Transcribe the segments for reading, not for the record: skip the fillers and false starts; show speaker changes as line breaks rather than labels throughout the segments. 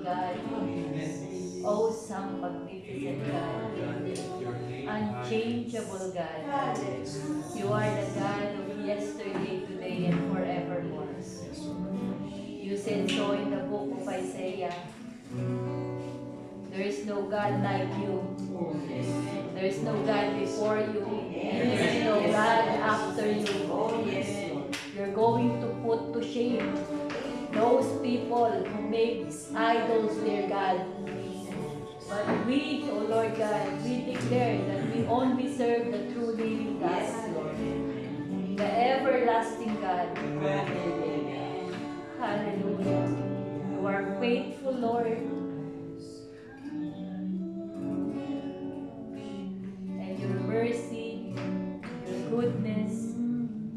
God. Awesome, magnificent God. Unchangeable God. You are the God of yesterday, today, and forevermore. You said so in the book of Isaiah. There is no God like you. There is no God before you. And there is no God after you. You're going to put to shame those people who make idols their God. But we, O Lord God, we declare that we only serve the true living God, Lord. The everlasting God. Hallelujah. You are faithful, Lord. And your mercy, your goodness,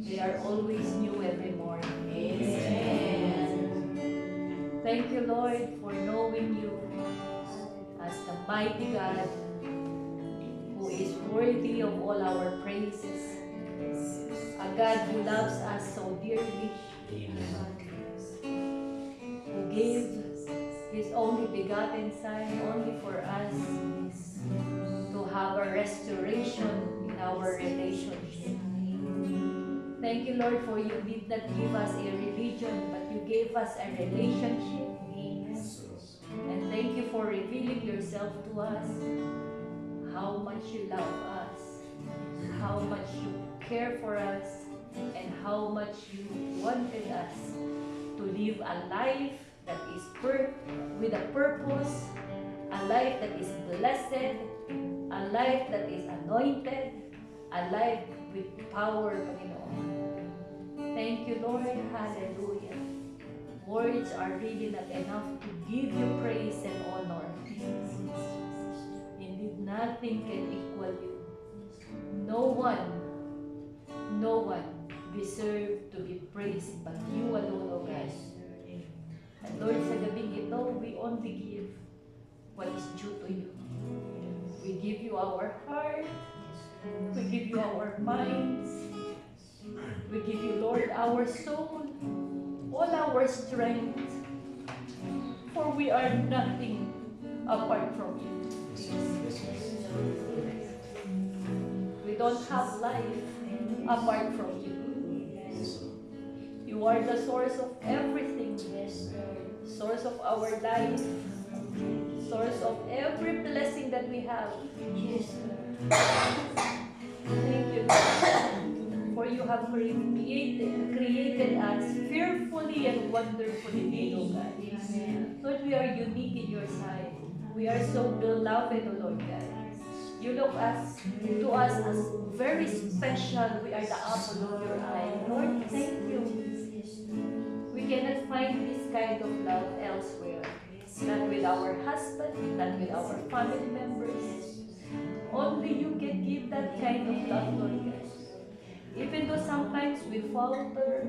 they are always new every morning. Amen. Thank you, Lord, for knowing you as the mighty God who is worthy of all our praises. A God who loves us so dearly, who gave His only begotten Son only for us to have a restoration in our relationship. Thank you, Lord, for you did not give us a religion, but you gave us a relationship. And thank you for revealing yourself to us, how much you love us, how much you care for us, and how much you wanted us to live a life that is with a purpose, a life that is blessed, a life that is anointed, a life with power, Panginoon. Thank you, Lord. Hallelujah. Words are really not enough to give you praise and honor. Indeed, nothing can equal you. No one deserves to be praised but you alone, O God. And Lord, sa gabing ito, we only give what is due to you. We give you our heart. We give you our minds. We give you, Lord, our soul, all our strength. For we are nothing apart from you. We don't have life apart from you. You are the source of everything. Source of our life. Source of every blessing that we have. Thank you, Lord, for you have created us fearfully and wonderfully made, O God. Lord, we are unique in your sight. We are so beloved, O Lord God. You look to us as very special. We are the apple of your eye. Lord, thank you. We cannot find this kind of love elsewhere. Not with our husband, not with our family members. Only you can give that kind of love, Lord God. Even though sometimes we falter,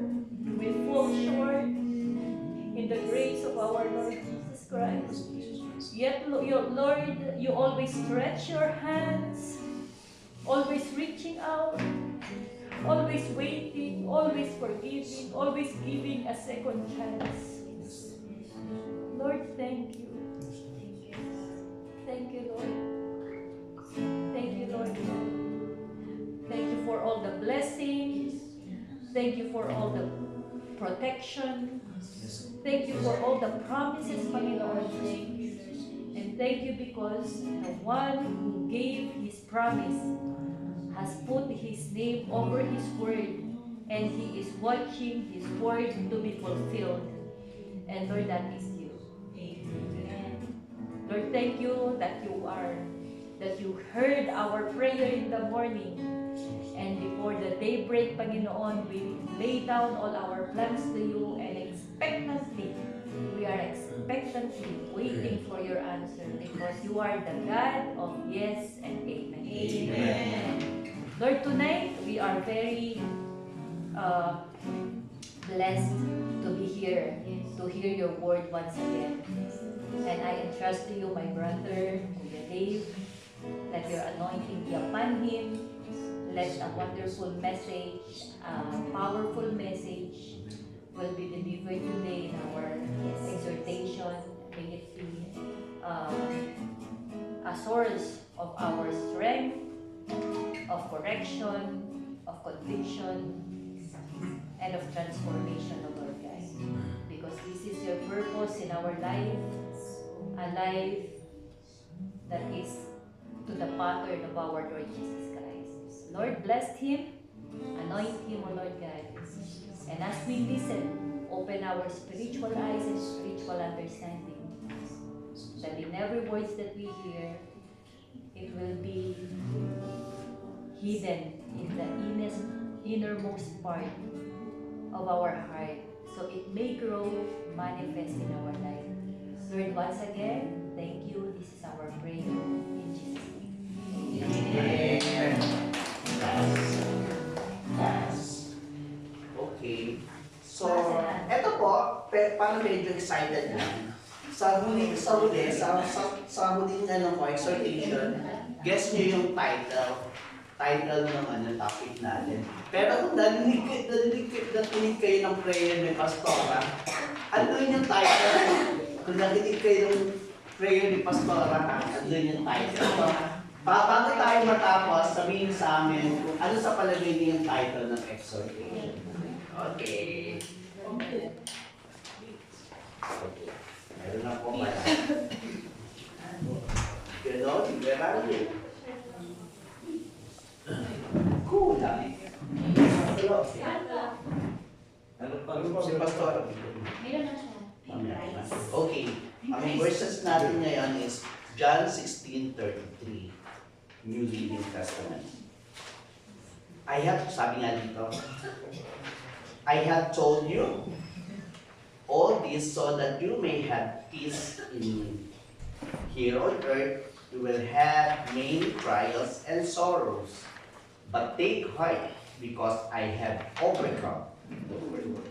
we fall short in the grace of our Lord Jesus Christ. Yet, Lord, you always stretch your hands, always reaching out, always waiting, always forgiving, always giving a second chance. Lord, thank you. Thank you, Lord. Thank you, Lord. Thank you for all the blessings. Thank you for all the protection. Thank you for all the promises, Panginoon. And thank you because the one who gave his promise has put his name over his word, and he is watching his word to be fulfilled. And Lord, that is you. Lord, thank you that you heard our prayer in the morning. And before the daybreak, Panginoon, we lay down all our plans to you, and we are expectantly waiting for your answer, because you are the God of yes and amen. Amen. Lord, tonight we are very blessed to be here, to hear your word once again. And I entrust to you my brother, Kuya Dave, let your anointing be upon him. Let a wonderful message, a powerful message will be delivered today in our exhortation. May it be source of our strength, of correction, of conviction, and of transformation, O Lord God. Because this is your purpose in our life, a life that is to the pattern of our Lord Jesus Christ. Lord, bless him, anoint him, O Lord God. And as we listen, open our spiritual eyes and spiritual understanding, that in every words that we hear, it will be hidden in the innermost part of our heart, so it may grow, manifest in our life. Lord, once again, thank you. This is our prayer in Jesus' name.
Amen. Yes. Okay. So, eto po, parang medyo excited na. Sa huling exhortation, guess nyo yung title ng topic natin. Pero kung narinig kayo ng prayer ni Pastora, ano yung title? Kung narinig kayo ng prayer ni Pastora, ano yung title? Bago tayo matapos, sabihin sa amin kung ano sa palagay niyo yung title ng exhortation. Okay. Meron na po pala. Ganon, grabe. Kulang. Si Pastor. Okay. Ang verses natin ngayon is John 16:33, New Living Testament. Sabi nga dito, I have told you all this so that you may have peace in me. Here on earth, you will have many trials and sorrows. But take heart, because I have overcome the world.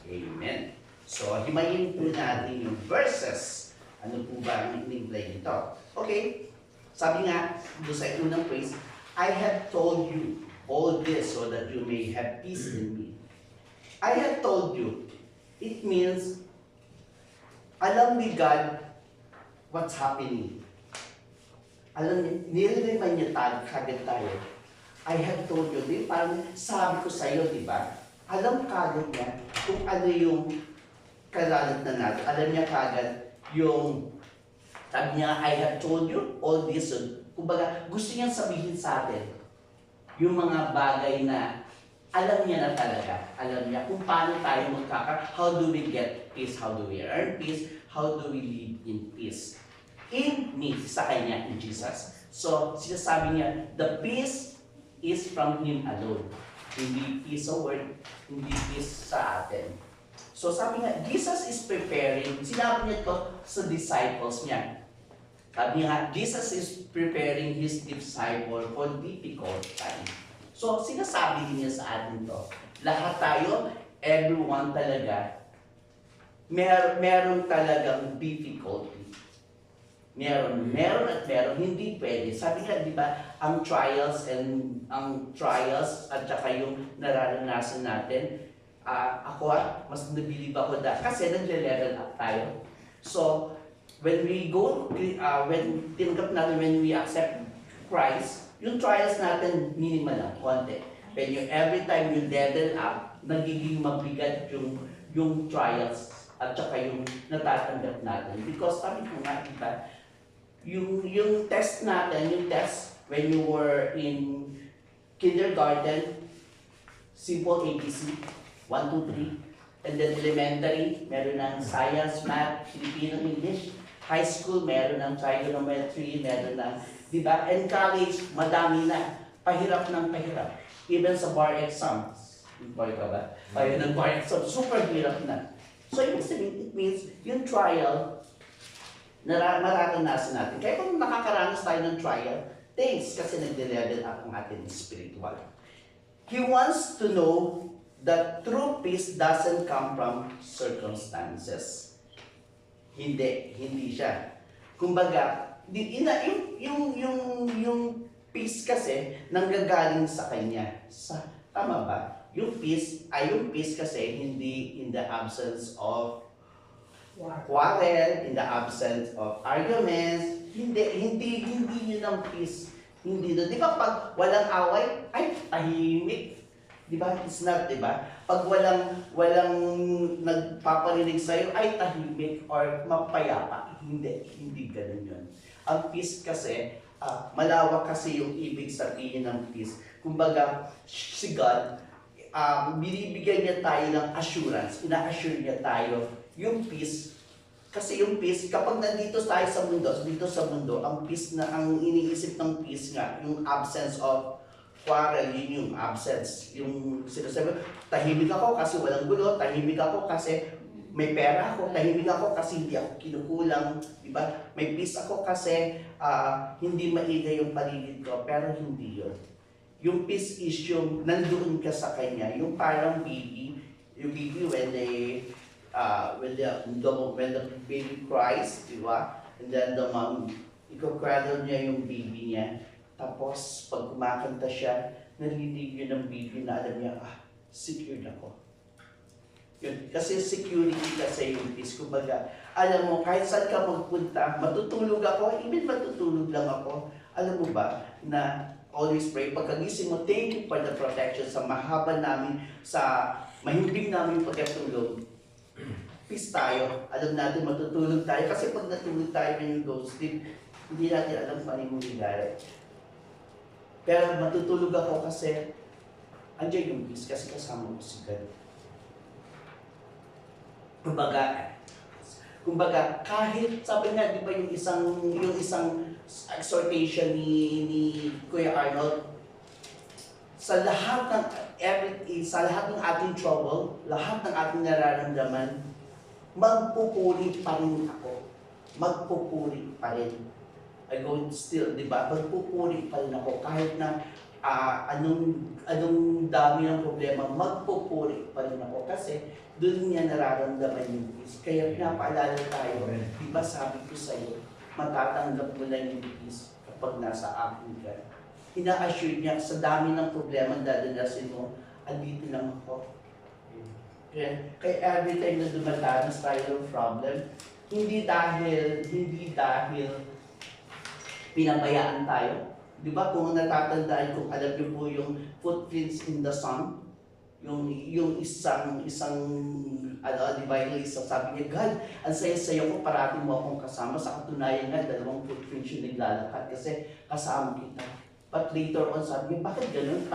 Amen. So, himayin po natin yung verses. Ano po ba ang in-imply nito? Okay. Sabi nga, doon sa unang phrase, I have told you all this so that you may have peace in me. I have told you. It means, alam ni God what's happening. Alam niya, nililiman niya kagad tayo. I have told you, di parang sabi ko sa iyo, di ba? Alam kagad niya kung ano yung kalalat na natin. Alam niya kagad yung, sabi niya, I have told you all this. Kumbaga, gusto niyang sabihin sa atin yung mga bagay na alam niya na talaga. Alam niya kung paano tayo how do we get peace? How do we earn peace? How do we live in peace? In me, sa Kanya, in Jesus. So, sinasabi niya, the peace is from Him alone. Hindi peace sa word, hindi peace sa atin. So, sabi nga, Jesus is preparing, sinabi niya to sa disciples niya. Sabi nga, Jesus is preparing His disciple for difficult time. So, sinasabi niya sa atin to. Lahat tayo, everyone talaga, meron talagang difficulty. Meron at meron, hindi pwede. Sabi nga, di ba, ang trials at saka yung nararanasan natin, mas nabilib ako kasi nagle-level up tayo. So, when we accept Christ, yung trials natin, minimal lang, konti. Every time you level up, nagiging mabigat yung trials at saka yung natatanggap natin. Because sabi ko nga, diba, yung test natin, when you were in kindergarten, simple ABC, 1, 2, 3. And then elementary, meron ng science, math, Filipino, English. High school, meron ng trigonometry, meron ng, di ba? And college, madami na. Pahirap ng pahirap. Even sa bar exams. Bar ka ba? Payo ng bar exam, super hirap na. So, ibig sabihin, it means, yung trial, mararanasan natin. Kaya kung nakakaranas tayo ng trial, thanks, kasi nag-level up ang ating spiritual. He wants to know that true peace doesn't come from circumstances. Hindi siya. Kumbaga, yung peace kasi nanggagaling sa kanya. Tama ba? Yung peace kasi hindi in the absence of quarrel, in the absence of arguments. Hindi yun ang peace. Hindi doon. Di ba pag walang away, ay tahimik. Di ba? It's not, di ba? Pag walang nagpaparinig sa'yo, ay tahimik or mapayapa. Hindi ganun yun. Ang peace kasi, malawak kasi yung ibig sabihin ng peace. Kumbaga, si God, binibigyan niya tayo ng assurance, ina-assure niya tayo yung peace. Kasi yung peace, kapag nandito tayo sa mundo, ang peace na, ang iniisip ng peace nga, yung absence of quarrel, yun yung absence. Yung sinasabi, tahimik ako kasi walang gulo, tahimik ako kasi may pera ako, tahimik ako kasi hindi ako kinukulang, di ba? May peace ako kasi hindi maingay yung paligid ko, pero hindi yun. Yung peace is yung nandoon ka sa kanya, yung parang baby, yung baby when the baby cries, di ba? And then the mom, iko-cradle niya yung baby niya. Tapos pag kumakanta siya, narinig yun ng baby na alam niya, secured ako. Yun. Kasi security kasi yung peace. Kumbaga, alam mo, kahit saan ka magpunta, matutulog ako, even matutulog lang ako. Alam mo ba, na always pray, pagkagising mo, thank you for the protection sa mahaba namin, sa mahimbing namin pagkatulog. Peace tayo. Alam natin matutulog tayo. Kasi pag natulog tayo when you go sleep, hindi natin alam kung ano yung mangyayari. Pero matutulog ako kasi andiyan yung peace kasi kasama ko si God. Kumbaga, kahit sabi nga, di ba yung isang exhortation ni Kuya Arnold, sa lahat ng ating trouble, lahat ng ating nararamdaman, magpupuri pa rin ako. Magpupuri pa rin. I go still, di ba? Magpupuri pa rin ako. Kahit na anong dami ng problema, magpupuri pa rin ako. Kasi doon niya nararamdaman yung peace. Kaya pinapaalala tayo, di ba sabi ko sa'yo, matatanggap mo lang yung peace kapag nasa akin ka. Ina-assure niya, sa dami ng problema dadanasin mo, andito lang ako. Kaya every time na dumadanas tayo ng problem, hindi dahil pinabayaan tayo. Di ba kung natatandaan, kung alam niyo po yung footprints in the sun, yung isang di ba yung isang sabi niya, God, ang saya-saya ko, parating mo akong kasama. Sa katunayan nga, 2 footprints yung naglalakad kasi kasama kita. But later on, sabi niya, bakit ganun?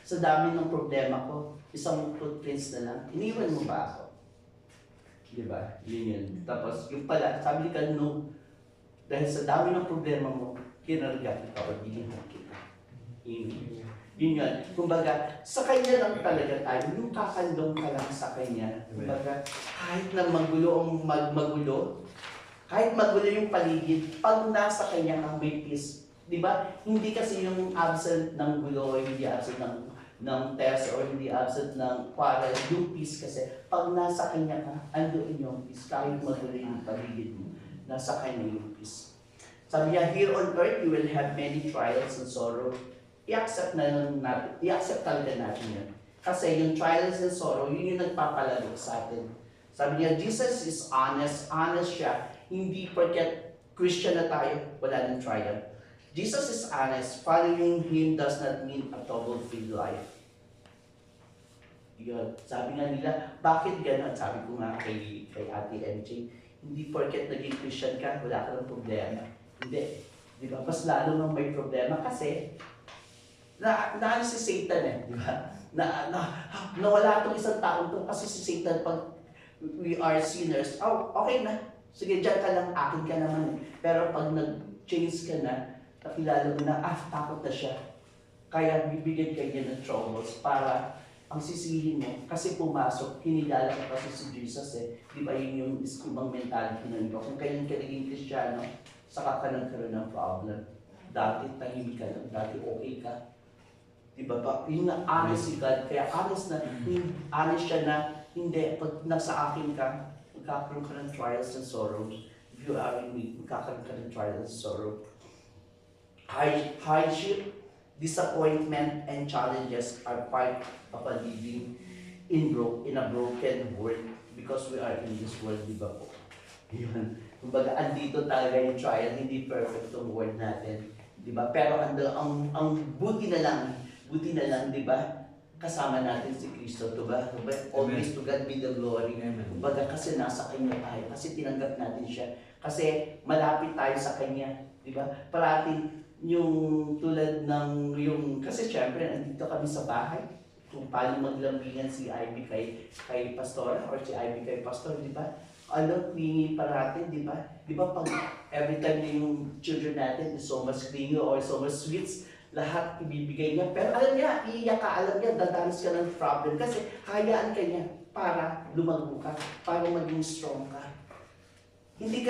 Sa dami ng problema ko, isang footprints na lang, iniwan mo ba ako? Di ba? Yun. Tapos yung pala, sabi ka, no, dahil sa dami ng problema mo, kinarga kita o dinihan kita. Yun yun. Kumbaga, sa Kanya lang talaga tayo, yung kakandong ka lang sa Kanya. Kumbaga, kahit na magulo, kahit magulo yung paligid, pag nasa Kanya kang may peace, di ba? Hindi kasi yung absent ng gulo, hindi absent ng test, or hindi absent ng quarrel, yung peace kasi, pag nasa Kanya ka, andoon yung peace, kahit magulo yung paligid mo, nasa Kanya yung peace. Sabi niya, here on earth, you will have many trials and sorrow. I-accept talaga natin yun. Kasi yung trials and sorrow, yun yung nagpapalalo sa atin. Sabi niya, Jesus is honest siya. Hindi porket Christian na tayo, wala ng trial. Jesus is honest. Following Him does not mean a trouble-free life. Yun. Sabi nga nila, bakit gano'n? Sabi ko nga kay Ate MJ, hindi porket naging Christian ka, wala ka ng problema. Hindi. Di ba? Mas lalo nang may problema kasi na si Satan di ba? Nawala itong isang taon to kasi si Satan, pag we are sinners, okay na. Sige, dyan ka lang, akin ka naman. Pero pag nag-change ka na, nakilala mo na, takot na siya. Kaya bibigyan ka niya ng troubles para ang sisihin mo, kasi pumasok, kinilala ko kasi si Jesus Di ba yun yung ibang mentality ng iba. Kung kailan ka naging Kristiyano, saka ka nagkaroon ng problem. Dati tahimik ka lang, dati okay ka. Diba ba? Yun na honest si God, kaya honest siya na hindi, pag nasa akin ka, magkakaroon ka ng trials and sorrows. If you are in me, magkakaroon ka ng trials and sorrow. Hardship, disappointment, and challenges are part of a living in a broken world because we are in this world, di ba po? Yun. Kumbaga, andito talaga yung trial, hindi perfect yung word natin. Di ba? Pero ang buti na lang, di ba? Kasama natin si Kristo, di ba? Always to God be the glory.
Amen.
Kumbaga, kasi nasa Kanya tayo, kasi tinanggap natin siya. Kasi malapit tayo sa Kanya, di ba? Parating yung tulad ng yung, kasi syempre, andito kami sa bahay. Kung paano maglambingan si Ivy kay Pastor, or si Ivy kay Pastor, di ba? Ano, clingy parating, di ba? Di ba pag every time na yung children natin is so much clingy or so much sweets, lahat ibibigay niya. Pero alam niya, iiyak ka, alam niya, dadanas ka ng problem kasi hayaan ka niya para lumago ka, para maging strong ka. Hindi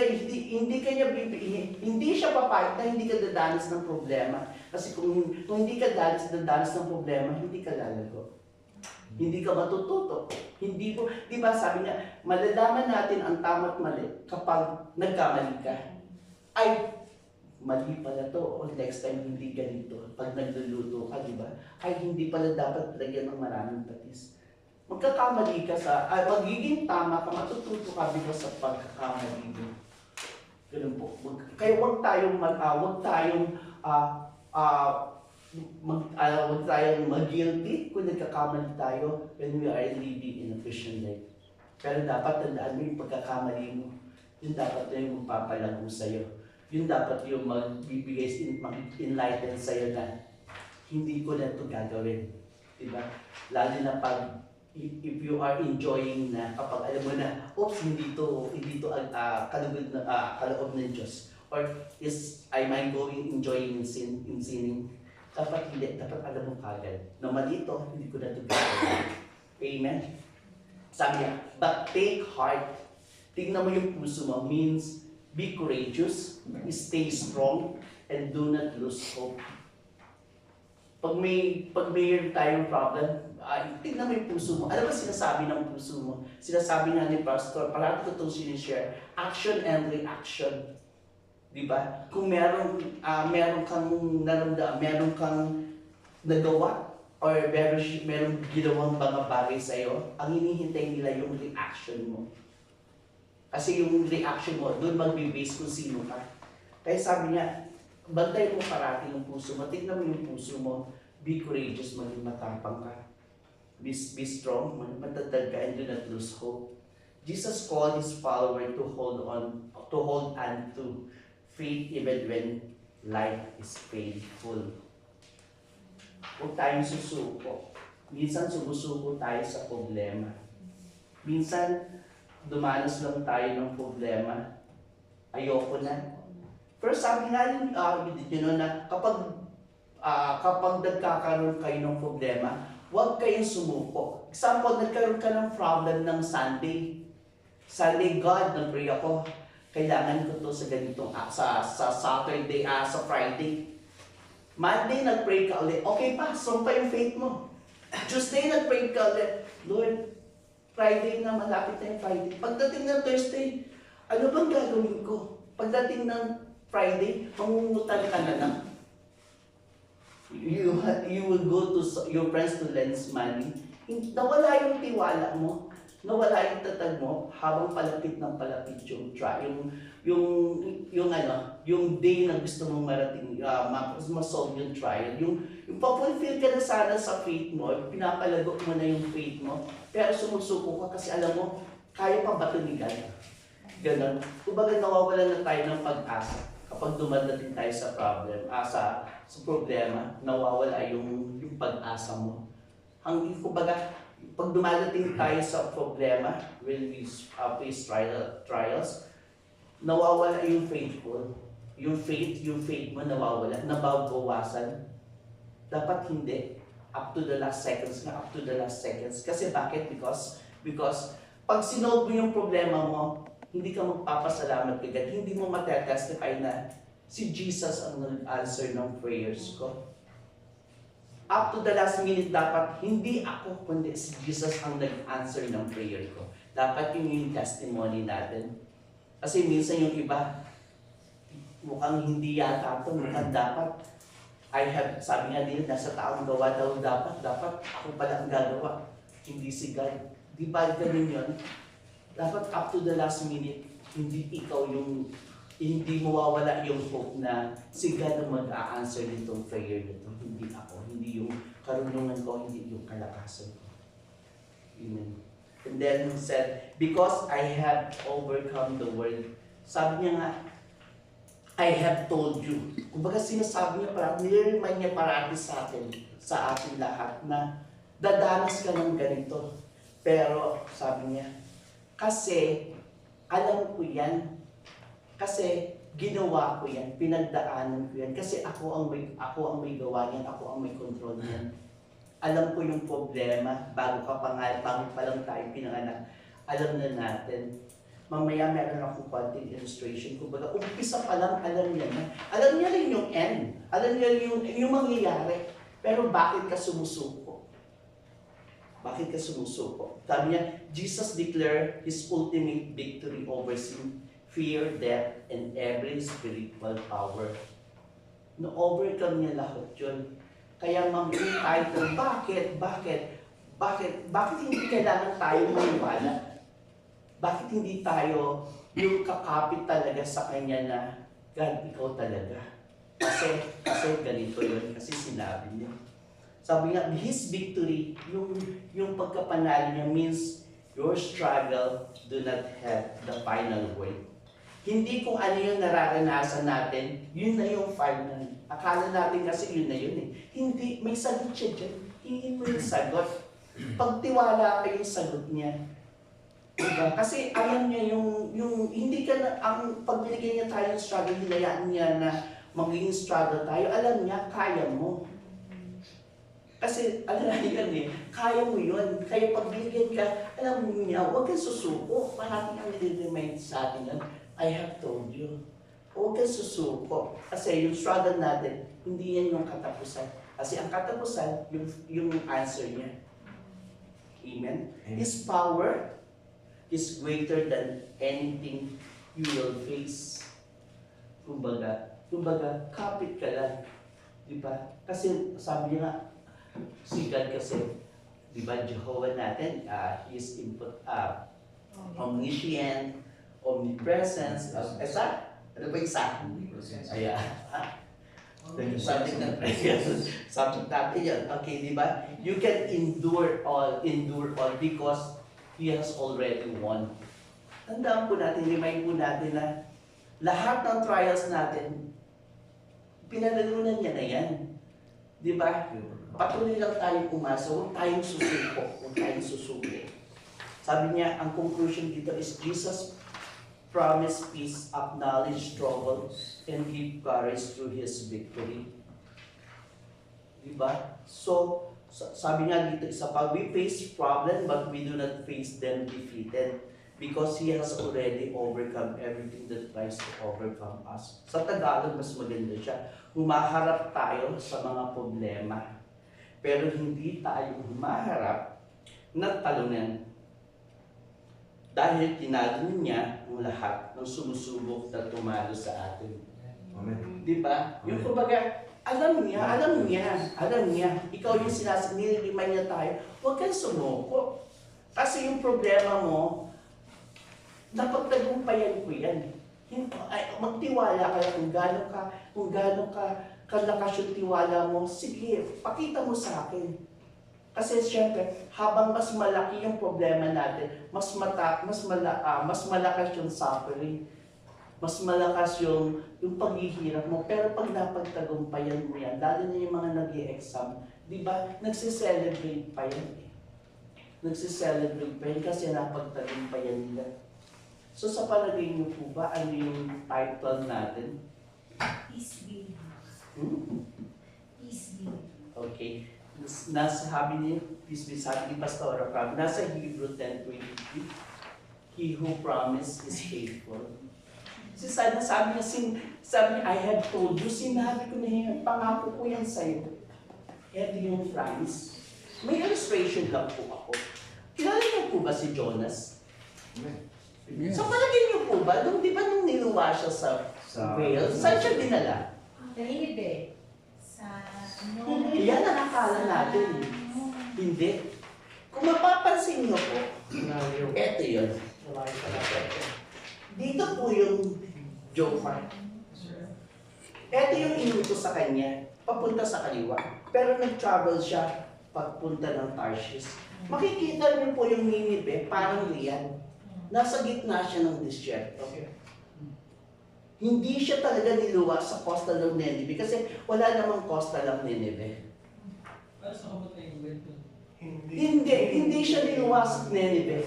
siya papayag na hindi ka dadanas ng problema. Kasi kung hindi ka dadanas ng problema, hindi ka lalago. Hindi ka matututo. Hindi po, di ba sabi niya, malalaman natin ang tama at mali kapag nagkamali ka. Ay, mali pala to, o next time hindi ganito. Pag nagluluto ka, di ba? Ay, hindi pala dapat lagyan ng maraming patis. Magkakamali ka magiging tama ka, matututo ka because sa pagkakamali mo. Ganun po. Kaya huwag tayong mag-guilty kung nagkakamali tayo when we are living in a Christian life. Pero dapat tandaan mo yung pagkakamali mo. Yun dapat na yung magpapalago sa'yo. Yun dapat yung magbibigay, mag-enlighten sa'yo na hindi ko na ito gagawin. Diba? Lalo na pag if you are enjoying na kapag alam mo na, oops, hindi to kaloob ng Diyos. Or am I enjoying in sinning? Dapat hindi, dapat alam mo kagad na mali ito, hindi ko na ito gagawin. Amen? Sabi niya, but take heart. Tingnan mo yung puso mo, means be courageous, stay strong, and do not lose hope. Pag mayroon tayong problem, tingnan mo yung puso mo. Ano ba sinasabi ng puso mo? Sinasabi nga ni Pastor, parati ko itong sinishare, action and reaction. Diba? Kung meron kang naramdaman, meron kang nagawa, or meron ginawang mga bagay sa'yo, ang hinihintay nila yung reaction mo. Kasi yung reaction mo, doon magbe-base kung sino ka. Kaya sabi niya, bantay mo parati yung puso mo, tignan mo yung puso mo, be courageous, maging matapang ka. Be strong, matatag ka, and do not lose hope. Jesus called His follower to hold on to faith even when life is painful. Huwag tayong susuko. Minsan sumusuko tayo sa problema. Minsan, dumanas lang tayo ng problema. Ayoko na. Pero sabi nga na kapag nagkakaroon kayo ng problema, huwag kayong sumuko. Example, nagkaroon ka ng problem ng Sunday. Sunday, God, nag-pray ako. Kailangan ko to sa ganitong, sa Saturday, sa Friday. Monday, nag-pray ka ulit. Okay pa, strong pa yung faith mo. Tuesday, nag-pray ka ulit. Lord, Friday na, malapit na yung Friday. Pagdating ng Thursday, ano bang gagawin ko? Pagdating ng Friday, mangungutang ka na lang. You will go to your friends to lend money. Nawala yung tiwala mo. Nawala yung tatag mo habang palapit ng palapit yung day na gusto mong marating, ma-solve yung trial. Yung pa-fulfill ka na sana sa faith mo, pinapalago mo na yung faith mo, pero sumusuko ka kasi alam mo, kaya pa ba ito ni God? Ganun. Kumbaga nawawalan na tayo ng pag-asa kapag dumadating tayo sa problem, sa problema, nawawala yung pag-asa mo. Kumbaga, pag dumadating tayo sa problema, when we face trials, nawawala yung faithful. Yung faith mo nawawala, nababawasan. Dapat hindi. Up to the last seconds. Kasi bakit? Because pag sinolve mo yung problema mo, hindi ka magpapasalamat kay God. Hindi mo matetestify na si Jesus ang nag-answer ng prayers ko. Up to the last minute, dapat hindi ako, kundi si Jesus ang nag-answer ng prayer ko. Dapat yung testimony natin. Kasi minsan yung iba, mukhang hindi yata ito, mukhang dapat. Sabi nga din, nasa taong gawa daw dapat ako pala ang gagawa. Hindi si God. Di ba ganun yun? Dapat up to the last minute, hindi ikaw yung, hindi mawawala yung hope na si God ang mag-a-answer nitong prayer nito. Hindi ako, hindi yung karunungan ko, hindi yung kalakasan ko. Amen. And then he said, because I have overcome the world. Sabi niya nga, I have told you. Kumbaga sinasabi niya parati, nire-remind niya parati sa atin lahat na dadanas ka ng ganito. Pero sabi niya, kasi alam ko yan. Kasi ginawa ko yan, pinagdaanan ko yan. Kasi ako ang may gawa niyan, ako ang may control niyan. Alam ko yung problema, bago pa lang tayo pinanganak. Alam na natin. Mamaya meron akong konting illustration. Kumbaga, umpisa pa lang, alam niya na. Alam niya rin yung end. Alam niya yung mangyayari. Pero bakit ka sumusuko? Bakit ka sumusuko? Sabi niya, Jesus declared His ultimate victory over sin, fear, death, and every spiritual power. No-overcome niya lahat yun. Kaya mag-in tayo, bakit hindi kailangan tayo maniwala? Bakit hindi tayo yung kakapit talaga sa Kanya na, God, ikaw talaga? Kasi ganito yun, kasi sinabi niya. Sabi nga, His victory, yung pagkapanalo niya means your struggle do not have the final word. Hindi kung ano yung nararanasan natin, yun na yung final. Akala natin kasi yun na yun eh. Hindi, may sagot siya dyan. Hingin mo yung sagot. Pagtiwala ka yung sagot niya. Diba? Kasi alam niya yung hindi ka na, ang pagbigay niya tayo ng struggle, hinayaan niya na magiging struggle tayo, alam niya, kaya mo. Kasi, alam niya yan eh, kaya mo yun. Kaya pag binigyan ka, alam mo niya, huwag kang susuko. Parating ang nire-remind sa atin yan, I have told you. Huwag kang susuko. Kasi yung struggle natin, hindi yan yung katapusan. Kasi ang katapusan, yung answer niya. Amen? His power is greater than anything you will face. Kumbaga, kapit ka lang. Diba? Kasi sabi niya nga, si God kasi, diba, Jehovah natin, He is omniscient, omnipresence, ano ba isa? Ayan. Subject natin yan. Okay, diba? You can endure all because He has already won. Tandaan po natin, remind po natin na lahat ng trials natin, pinanalunan niya na yan. Di ba? Patuloy lang tayong umasa, huwag tayong susuko, huwag tayong susuki. Sabi niya, ang conclusion dito is Jesus promised peace, acknowledge trouble, and give courage through His victory. Di ba? So, sabi nga dito, isa pa, we face problem but we do not face them defeated because He has already overcome everything that tries to overcome us. Sa Tagalog, mas maganda siya. Humaharap tayo sa mga problema, pero hindi tayo humaharap na talunan. Dahil tinalo niya ang lahat ng sumusubok na tumalo sa atin. Amen. Di ba? Yung kumbaga, alam niya. Ikaw yung nire-remind niya tayo, huwag kang sumuko. Kasi yung problema mo, napagtagumpayan ko yan. Magtiwala ka kung gaano ka kalakas yung tiwala mo, sige, pakita mo sa akin. Kasi siyempre, habang mas malaki yung problema natin, mas malakas yung suffering. Mas malakas yung paghihirap mo. Pero pag napagtagumpayan mo yan, lalo na yung mga nag-i-exam, di ba, nagsiselebrate pa yan eh. Nagsiselebrate pa yan kasi napagtagumpayan nila. So sa palagay niyo po ba, ano yung title natin?
Peace be. Peace be.
Okay. Sabi niya, peace be, sabi ni Pastora Crab, nasa Hebrew 10:23, He who promised is faithful. Kasi sabi niya, I have told you, sinabi ko na yan, pangako ko yan sa'yo. Ito yung promise. May illustration lang po ako. Kilala niyo po ba si Jonas?
Yes.
So palagay niyo po ba, di ba nung niluwa siya sa whale, saan siya dinala?
David. Sa
Yan ang akala natin. Hindi. Kung mapapansin niyo po, eto yun. Dito po yung Joker. Ito yung inutos sa kanya, papunta sa kaliwa. Pero nag-travel siya papunta ng Tarshish. Makikita niyo po yung Ninive, parang riyan. Nasa gitna siya ng disyerto. Hindi siya talaga niluwa sa coastal ng Ninive kasi wala namang coastal ng Ninive. Hindi siya niluwa sa Ninive.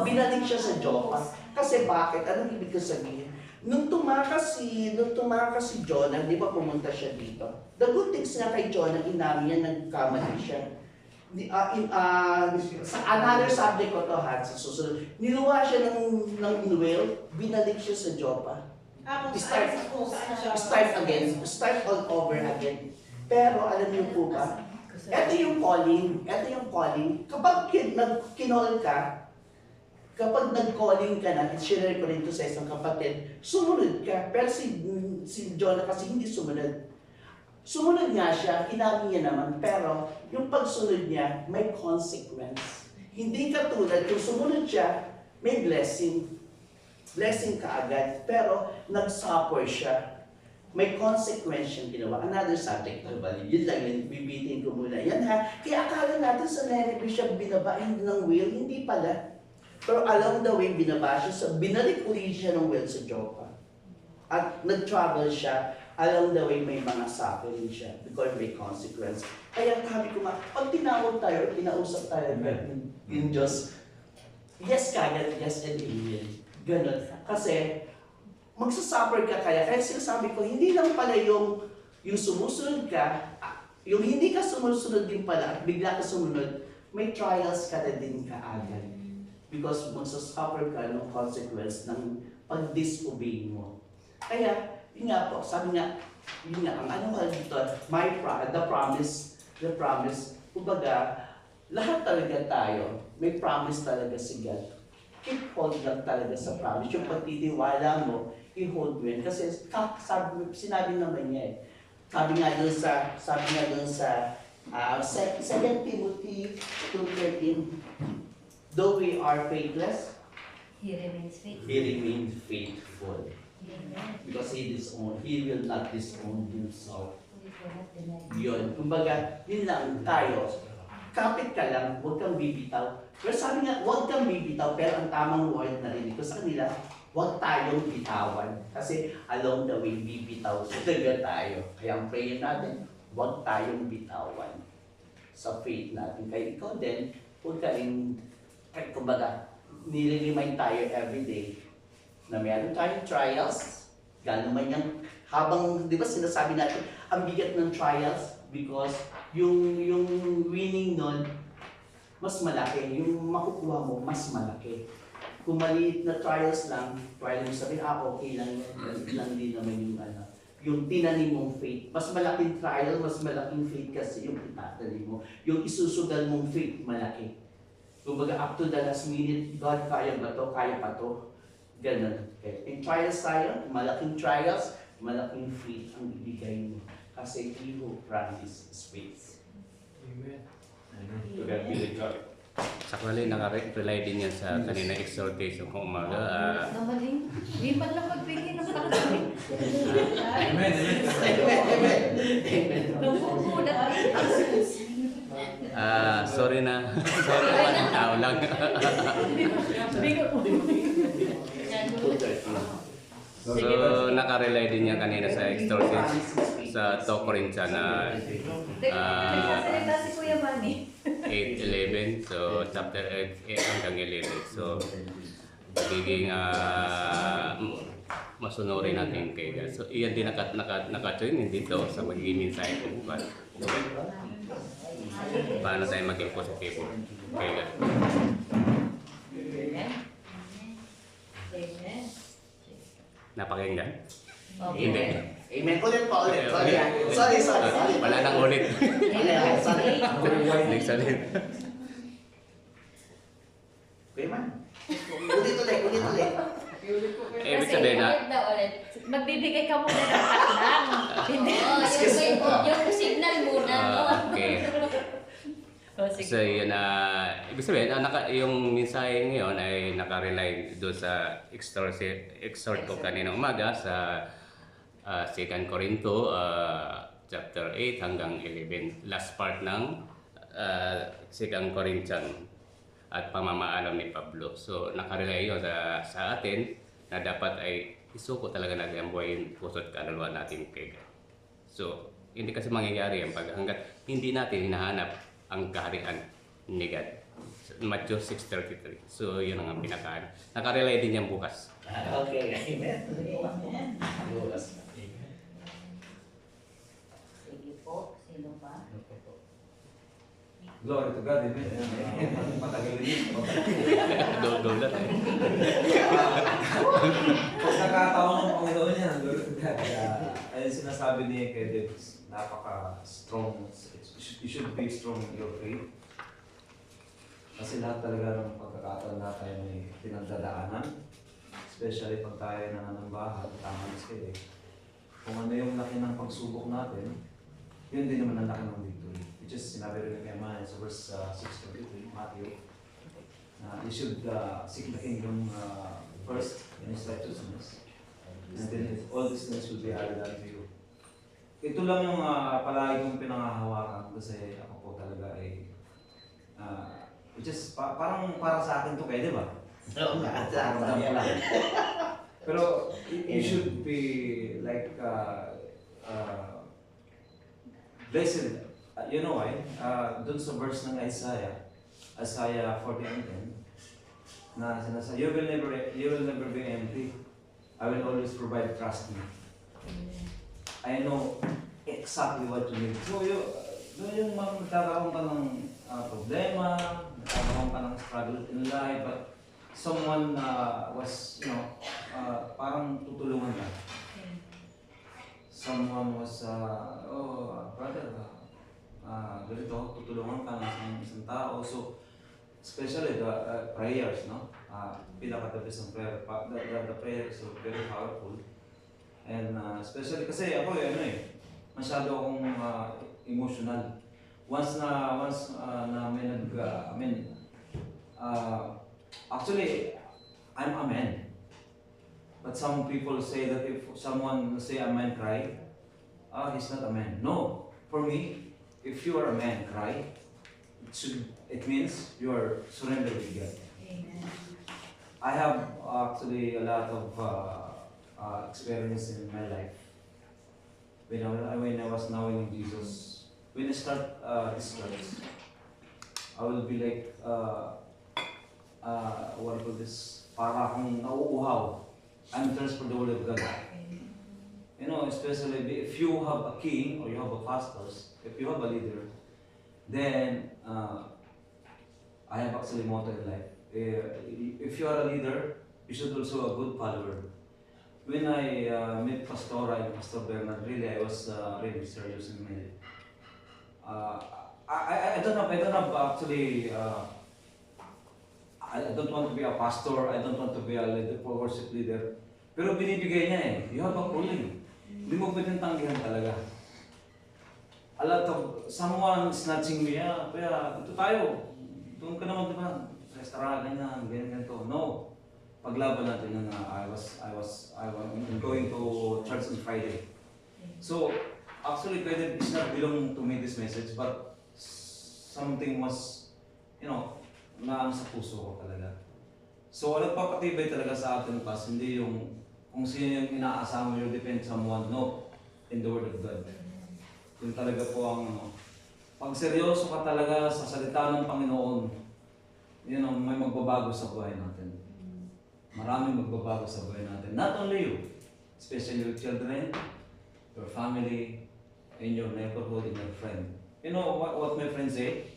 Binalik siya sa Joppa. Kasi bakit? Anong ibig ko sabihin? Nung tumakas si Jonah, di ba pumunta siya dito? The good things nga kay Jonah, inamin niya, nagkamali siya. Sa another subject ko to, sa susunod, niluwa siya ng whale, binalik siya sa Joppa. Start all over again. Pero alam niyo po ba, ito yung calling, kapag kinol ka, kapag nag-calling ka na, share ko rin ito sa isang kapatid, sumunod ka. Pero si Jonah kasi hindi sumunod. Sumunod nga siya, inamin niya naman, pero yung pagsunod niya, may consequence. Hindi katulad, kung sumunod siya, may blessing. Blessing ka agad, pero nag-suffer siya. May consequence siyang ginawa. Another subject, yun lang yun, bibitin ko muna. Yan ha, kaya akala natin sa Ninive siya binabain ng whale, hindi pala. Pero along the way, binalik ulit siya ng whale sa Joppa. At nag-travel siya, along the way may mga suffering siya because may consequence. Kaya sabi ko nga, pag tinawag tayo, kinausap tayo yung Diyos, yes kagad, yes and amen. Ganun. Kasi magsasuffer ka kaya sinasabi ko, hindi lang pala yung sumusunod ka, yung hindi ka sumusunod din pala at bigla ka sumunod, may trials ka na din kaagad. Because magsasuffer ka ng consequence ng pag-disobey mo. Kaya, yun nga po, sabi nga, ang ano nga dito, the promise, kumbaga, lahat talaga tayo, may promise talaga si God. Keep hold lang talaga sa promise. Yung pagtitiwala mo, i-hold mo yun. Kasi sinabi naman niya eh. Sabi nga dun sa 2 Timothy 2:13, though we are faithless,
He remains faithful.
He remains faithful. Because He will not disown Himself. Yun. Kumbaga, yun lang tayo. Kapit ka lang, huwag kang bibitaw. Pero sabi nga, huwag kang bibitaw, pero ang tamang word na rin ko sa kanila, huwag tayong bitawan. Kasi along the way, bibitaw talaga tayo. Kaya ang prayer natin, huwag tayong bitawan sa faith natin. Kaya ikaw din, huwag ka rin, kumbaga, nire-remind tayo everyday na meron tayong trials. Gano'n man yan. Habang, di ba sinasabi natin, ang bigat ng trials because yung winning nun, mas malaki. Yung makukuha mo, mas malaki. Kung maliit na trials lang, trial mo sabihin, okay lang yan. Maliit lang din naman yung tinanim mong faith. Mas malaking trial, mas malaking faith kasi yung itatanim mo. Yung isusugal mong faith, malaki. Kumbaga, up to the last minute, God, kaya ba to? Kaya pa to? Ganun. Okay. In trials tayo, malaking trials, malaking faith ang ibigay mo. Kasi He who promises is faith.
Amen.
To God be the glory. Sakali, nakarelay din yan sa kanina exhortation kung umaga.
Namaling, hindi pa lang magbigay ng pagkakas.
Amen.
Numukulat.
Sorry naman, tao lang. So, nakarelay din yan kanina sa exhortation sa 2 Corinthians na
Nagsasalita si Kuya Manny.
8:11. So, chapter 8 hanggang 11. So, magiging masunurin natin kay God. So, iyan din naka-tune dito sa magiging mensahe ko bukas. Paano tayo maging positive kay God.
Amen.
Napakinggan?
Okay.
Hindi.
Amen. Ulit. Sorry.
Wala nang ulit.
Sorry.
Next ulit.
Kuya Man. Ulit.
Ibig sabihin na,
Magbibigay ka muna ng patlang. Hindi.
Yung signal muna.
okay.
Oh, sige.
So yun ibig sabihin, yung mensahe ngayon ay nakarely doon sa exhort ko kaninang umaga sa 2 Corinto chapter 8 hanggang 11. Last part ng 2 Corinthians at pamamaalam ni Pablo. So nakarely yun sa atin na dapat ay isuko talaga natin ang buhay, puso at kaluluwa natin kay God. So hindi kasi mangyayari yan hanggat hindi natin hinahanap ang kaharian ni God. Matthew 6:33. So yun ang pinakaan. Nakarely din yan bukas.
Okay, amen. Bukas.
Sige po, sino pa?
Glory to God, amen. Matagal din.
Doon
Pag nakatawa ng Panginoon niya, glory to God. Ayun sinasabi niya kay Davis, napaka-strong. You should be strong in your faith. Kasi lahat talaga ng pagkakataon na tayo may pinagdadaanan. Especially pag tayo nananambahan, tama na sila eh. Kung ano yung laki ng pagsubok natin, yun din naman ang laki ng victory. Which is sinabi rin kay Maya sa verse 6:23, Matthew, na you should seek the kingdom first in His righteousness. And then all these things will be added unto you. Ito lang yung palagi kong pinangahawakan kasi ako po talaga ay which is parang para sa akin to kayo, di ba?
Oo nga, sa
Parang
atin.
lang. Pero you should be like blessed. You know why? Dun sa verse ng Isaiah 40:10, na sinasabi, you will never be empty. I will always provide, trust me. I know exactly what you need. So yung magkakaroon ka ng problema, magkakaroon ka ng struggle in life, but someone was, parang tutulungan ka. Someone was, brother, ganito, tutulungan ka ng isang tao. So, especially the prayers, no? Pinaka-the best ng prayer. The prayers are very powerful. And especially kasi ako, masyado akong emotional. Once na may actually, I'm a man. But some people say that if someone say a man cry, he's not a man. No, for me, if you are a man cry, it means you are surrendered with God.
Amen.
I have actually a lot of experience in my life. When I was knowing Jesus, when I start this church, I will be like, what do you call this? Para akong nauuhaw. I'm thirst for the word of God. You know, especially if you have a king or you have a pastors, if you have a leader, then I have actually motto in life. If you are a leader, you should also a good follower. When I met Pastora and Pastor Bernard, really I was really serious in my life. I don't have actually. I don't want to be a pastor. I don't want to be a leader, worship leader. Pero binibigay niya eh. You have a calling. Hindi mo pwedeng tanggihan talaga. A lot of someone snatching me, kaya ito tayo. Doon ka naman, di ba? Restaurant, ganyan to. No. Paglaban natin na I'm going to church on Friday. So, actually, it's not belong to me this message, but something was, naang sa puso ko talaga. So, ang nagpapatibay talaga sa atin, Pas, hindi yung kung sino yung inaasama you depend someone, no, in the Word of God. Yun talaga po ang, pag seryoso ka talaga sa salita ng Panginoon, may magbabago sa buhay natin. Maraming magbabago sa buhay natin. Not only you, especially your children, your family, in your neighborhood, in your friend. You know what my friends say?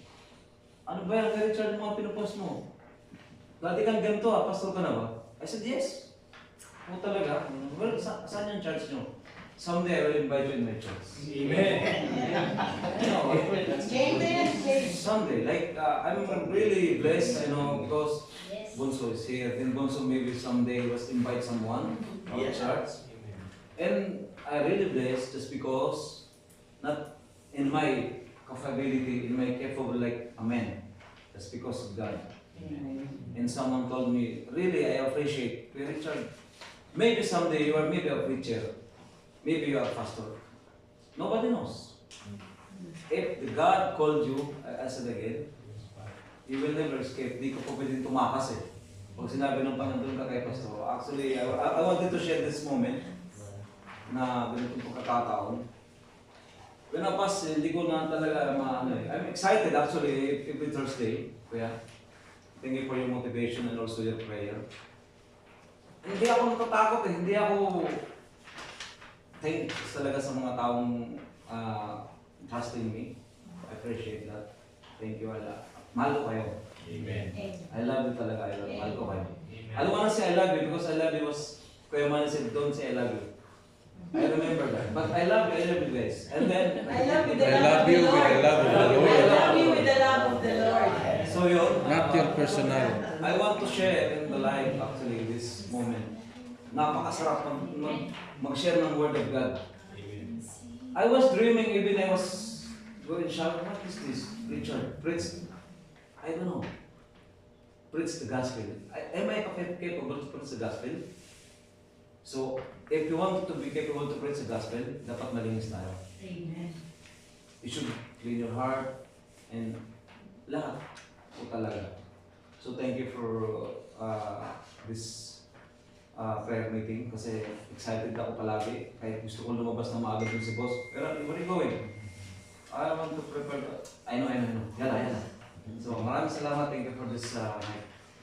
Ano ba yan, Richard, mga pinupost mo? Dati kang ganito pastor ka na ba? I said, yes. O talaga? Well, saan yung church nyo? Someday I will invite you in my church.
Amen.
Someday, like I'm really blessed, because
Yes.
Bonso is here. Then Bonso maybe someday was invite someone to our
Yes.
church. And I really blessed just because not in my capability, in my capable like a man. That's because of God. And someone told me, really, I appreciate Kuya Richard. Maybe someday you are maybe a preacher, maybe you are a pastor. Nobody knows. If the God called you, I said again, you will never escape. Di ka po pwedeng tumakas eh. Pag sinabi ng Panginoon ka kay pastor, actually, I wanted to share this moment na ganitong pagkakataon. When I pass, hindi ko na talaga maano eh. I'm excited actually every Thursday. Kuya, thank you for your motivation and also your prayer. Hindi ako natatakot eh. Hindi ako thanks talaga sa mga taong trusting me. I appreciate that. Thank you, Allah. Mahal ko kayo.
Amen.
I love you talaga. Mahal ko kayo. I don't wanna say I love you because I love you was Kuya Manny said, don't say I love you. I remember that. But I love you guys. And then,
I love you with the
I
love
love you with the love of the
I
Lord.
love you with the love of the Lord.
so yun.
Not your personal.
I want to share in the life actually this moment. Napakasarap mag-share ng Word of God. I was dreaming even I was going shout, what is this? Richard, preach. I don't know. Preach the gospel. Am I capable to preach the gospel? So, if you want to be capable to preach the gospel, dapat malinis tayo.
Amen.
You should clean your heart and lahat po talaga. So, thank you for this prayer meeting kasi excited ako palagi. Kahit gusto ko lumabas na maaga dun si boss. Pero, where are you going? I want to prepare. I know. Yala. So, maraming salamat. Thank you for this night.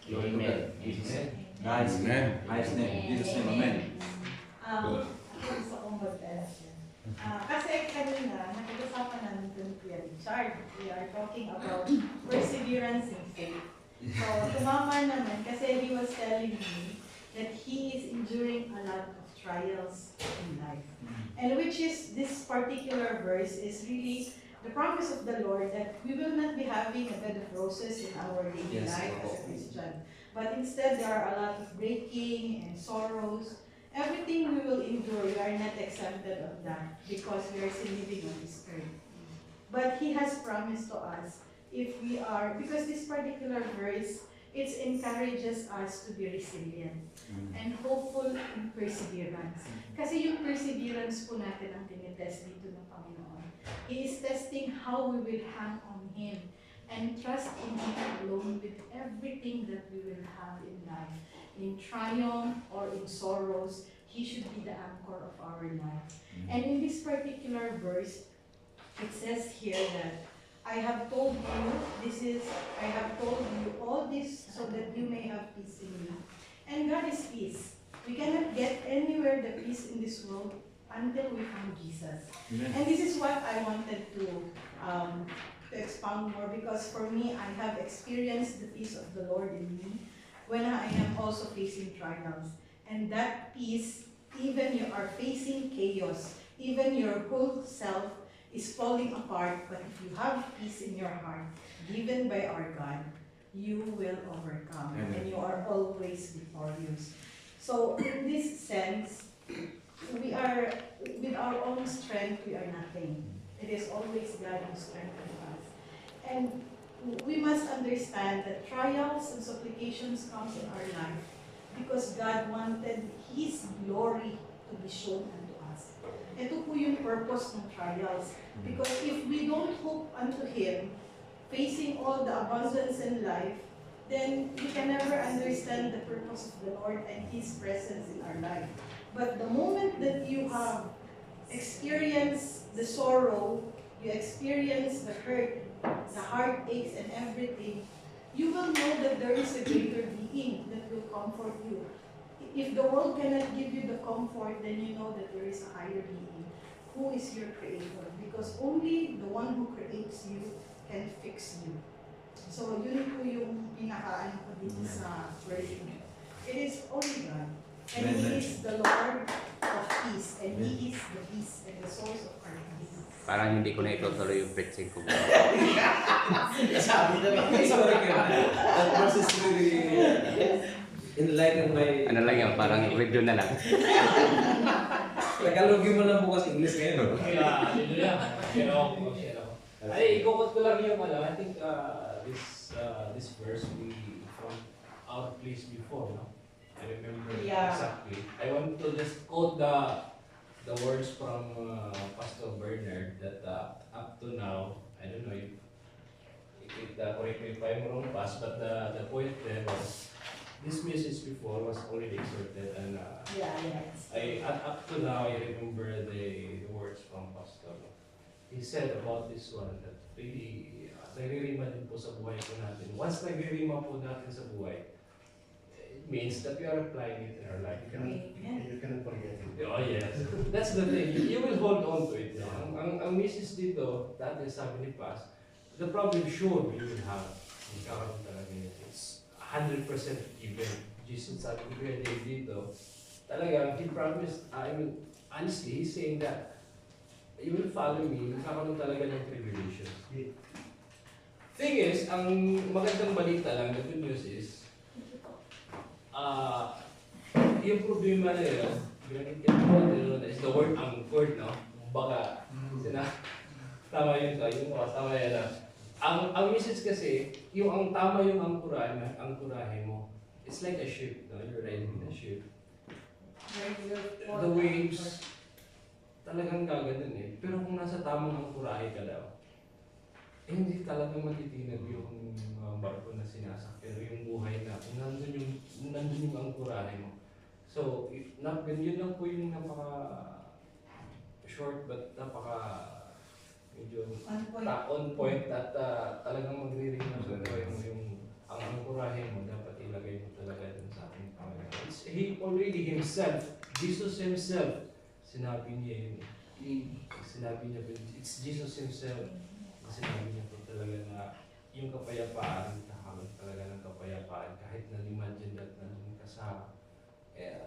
Glory to God.
Amen.
Nice
Amen.
Nice name. Jesus name. Amen.
Gusto kong mag-ask yan. Kasi kanina, nakikita namin kung Kuya Richard, we are talking about perseverance in faith. So, tumama naman kasi he was telling me that he is enduring a lot of trials in life. And which is, this particular verse is really the promise of the Lord that we will not be having a bed of roses in our daily
Yes,
life as a Christian. But instead, there are a lot of breaking and sorrows. Everything we will endure, we are not exempted of that because we are still living on this earth. But He has promised to us if we are, because this particular verse, it encourages us to be resilient and hopeful in perseverance. Kasi yung perseverance po natin ang tinitest dito ng Panginoon. He is testing how we will hang on Him and trust in Him alone with everything that we will have in life. In triumph or in sorrows, He should be the anchor of our life. And in this particular verse, it says here that I have told you all this so that you may have peace in me. And God is peace. We cannot get anywhere the peace in this world until we find Jesus. And this is what I wanted to expound more because for me, I have experienced the peace of the Lord in me when I am also facing trials. And that peace, even you are facing chaos, even your whole self is falling apart, but if you have peace in your heart, given by our God, you will overcome.
Amen.
And you are always victorious. So in this sense, we are, with our own strength, we are nothing. It is always God who strengthens us. And we must understand that trials and supplications comes in our life because God wanted His glory to be shown unto us. Ito po yung purpose ng trials. Because if we don't hope unto Him, facing all the abundance in life, then we can never understand the purpose of the Lord and His presence in our life. But the moment that you have experienced the sorrow, you experience the hurt, the heartaches and everything, you will know that there is a greater being that will comfort you. If the world cannot give you the comfort, then you know that there is a higher being who is your creator. Because only the one who creates you can fix you. So yun po yung pinakaano ko dito sa version. It is only God. And He is the Lord of peace. And He is the peace and the source of our peace.
Parang hindi ko na itutuloy yung preaching ko.
Sabi naman.
Sorry kayo. That verse is really enlightened my...
Ano lang yan, parang review na lang.
Tagalogin mo lang bukas English ngayon.
Ay, ikukot ko lang yung I think this verse we from our place before, no? I remember
Yeah.
exactly. I want to just quote the words from Pastor Bernard that up to now, I don't know if correct me if I'm wrong, Pas, but the point there was this message before was already exhorted, and
Yeah.
up to now I remember the words from Pastor. He said about this one that really nagririma din po sa buhay po natin. Once nagririma po natin sa buhay, it means that we are applying it in our life.
You cannot forget it.
Oh yes, that's the thing. You will hold on to it. No? Ang message dito, dati sabi ni Pas, the problem sure you will have. Magkakaroon talaga yun. It's 100% given. Jesus sabi ni Kuya Dave dito, talagang he promised, honestly, he's saying that you will follow me, magkakaroon talaga ng tribulation. Thing is, ang magandang balita lang, the good news is, yung problema na yun, is the word anchored, no? Baka, tama yun ka, tama yan na. Ang message kasi, yung ang tama yung angkurahe mo. It's like a ship, no? You're riding a ship. The waves, talagang gaganon eh. Pero kung nasa tamang angkurahe ka daw, hindi talagang matitinag yung barko na sinasakyan. Pero yung buhay na, kung nandun yung angkurahe mo. So, ganyan lang po yung short but medyo on point at talagang magre-ring na yung ang angkurahe mo dapat ilagay mo talaga dun sa ating Panginoon. He already himself, Jesus himself, sinabi niya it's Jesus himself na sinabi niya po talaga na yung kapayapaan, nakakamit talaga ng kapayapaan kahit na-imagine that nandun ka sa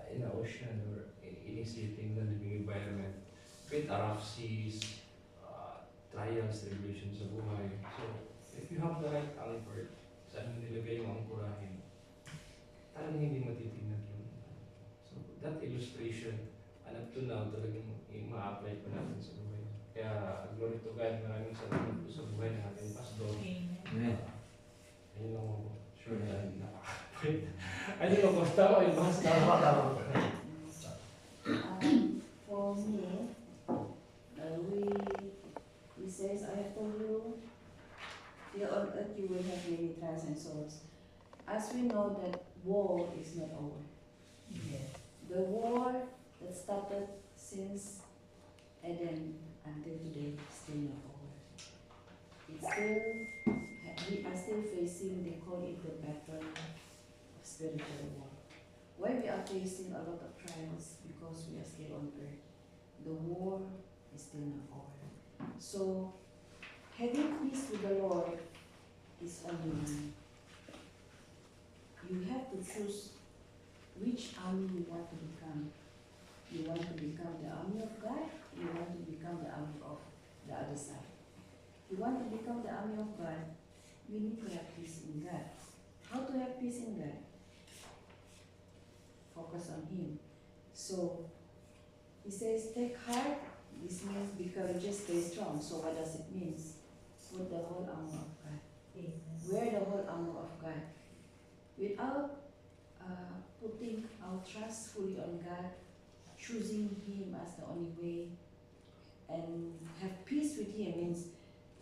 in the ocean or in a setting na living environment with rough seas, trials, tribulations sa buhay. So, if you have the right anchor, saan mo nilagay yung angkurahin, talagang hindi matitinag yun. So, that illustration, and up to now, talagang ma-apply po natin sa buhay. Kaya, glory to God, maraming salamat po sa buhay ng ating pastor.
Amen.
Ayun lang ako. Sure na nakaka-point. I don't know kung tama yung bahas na.
For me, we says, I have told you, here on earth you will have many trials and sorrows. As we know that war is not over. The war that started since Eden until today is still not over. It's still, we are still facing, they call it the battle of spiritual war. Why we are facing a lot of trials? Because we are still on earth. The war is still not over. So, having peace with the Lord is only one. You have to choose which army you want to become. You want to become the army of God, you want to become the army of the other side. You want to become the army of God, you need to have peace in God. How to have peace in God? Focus on Him. So, He says, take heart. This means be courageous, stay strong. So what does it mean? Put the whole armor of God. Wear the whole armor of God. Without putting our trust fully on God, choosing Him as the only way, and have peace with Him means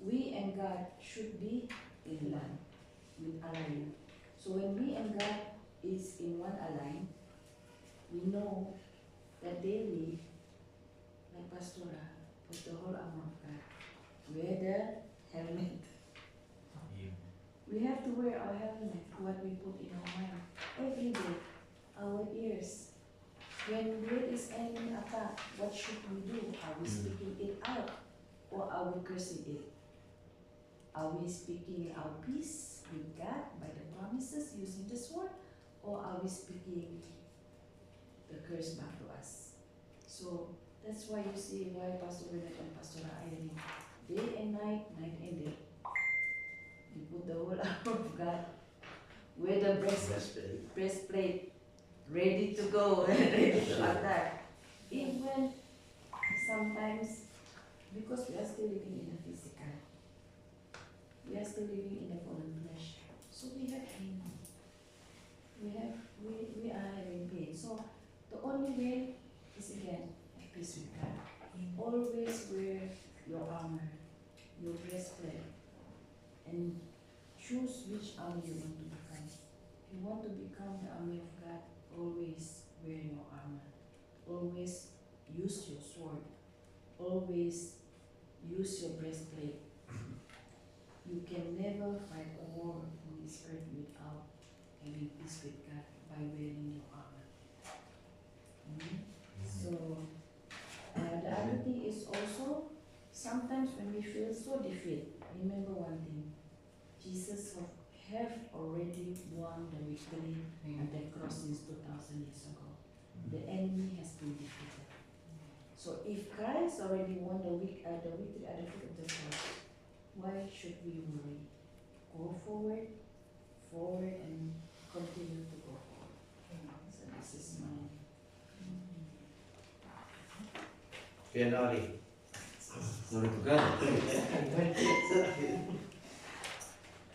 we and God should be in line, with alignment. So when we and God is in one align, we know that daily, like Pastora, put the whole armor of God. Wear the helmet. We have to wear our helmet, what we put in our mind every day. Our ears. When there is any attack, what should we do? Are we speaking it out or are we cursing it? Are we speaking our peace with God by the promises using the sword, or are we speaking the curse back to us? So that's why you see why Pastor Bernard and Pastor Irene, day and night, night and day, they put the whole armor of God, wear the breastplate, ready to go, ready to attack. Even sometimes, because we are still living in the physical, we are still living in the fallen flesh. So we have pain. We are having pain. So the only way is again, have peace with God. Always wear your armor, your breastplate, and choose which army you want to become. If you want to become the army of God, always wear your armor. Always use your sword. Always use your breastplate. You can never fight a war on this earth without having peace with God by wearing your armor. So, the other thing is also, sometimes when we feel so defeated, remember one thing, Jesus have already won the victory at the cross since 2000 years ago. The enemy has been defeated. So if Christ already won the victory at the foot of the cross, why should we worry? Go forward, and continue to go forward. So this is my...
Pianori.
Glory to God.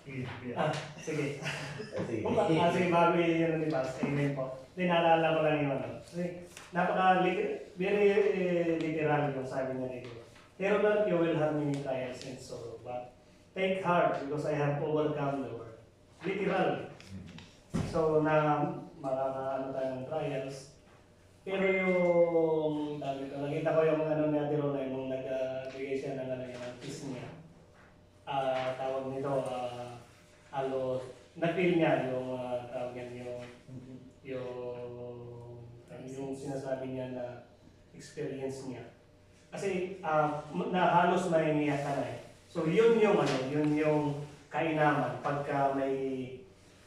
Sige.
Sige.
Sige, bago yung libas. Amen po. Then, naalala ko lang yung ano. Very literal yung sabi niya dito. Here on you will have many trials and sorrow, but take heart because I have overcome the world. Literal. So, makakaano tayo ng trials. Pero yung, nakita ko yung ano niya dito na nung nagbigay siya ng ano yung kiss niya. Tawag nito, halos, na-feel niya yung tawag yan, yung sinasabi niya na experience niya. Kasi na halos nainiyak ka na eh. So yun yung kainaman pagka may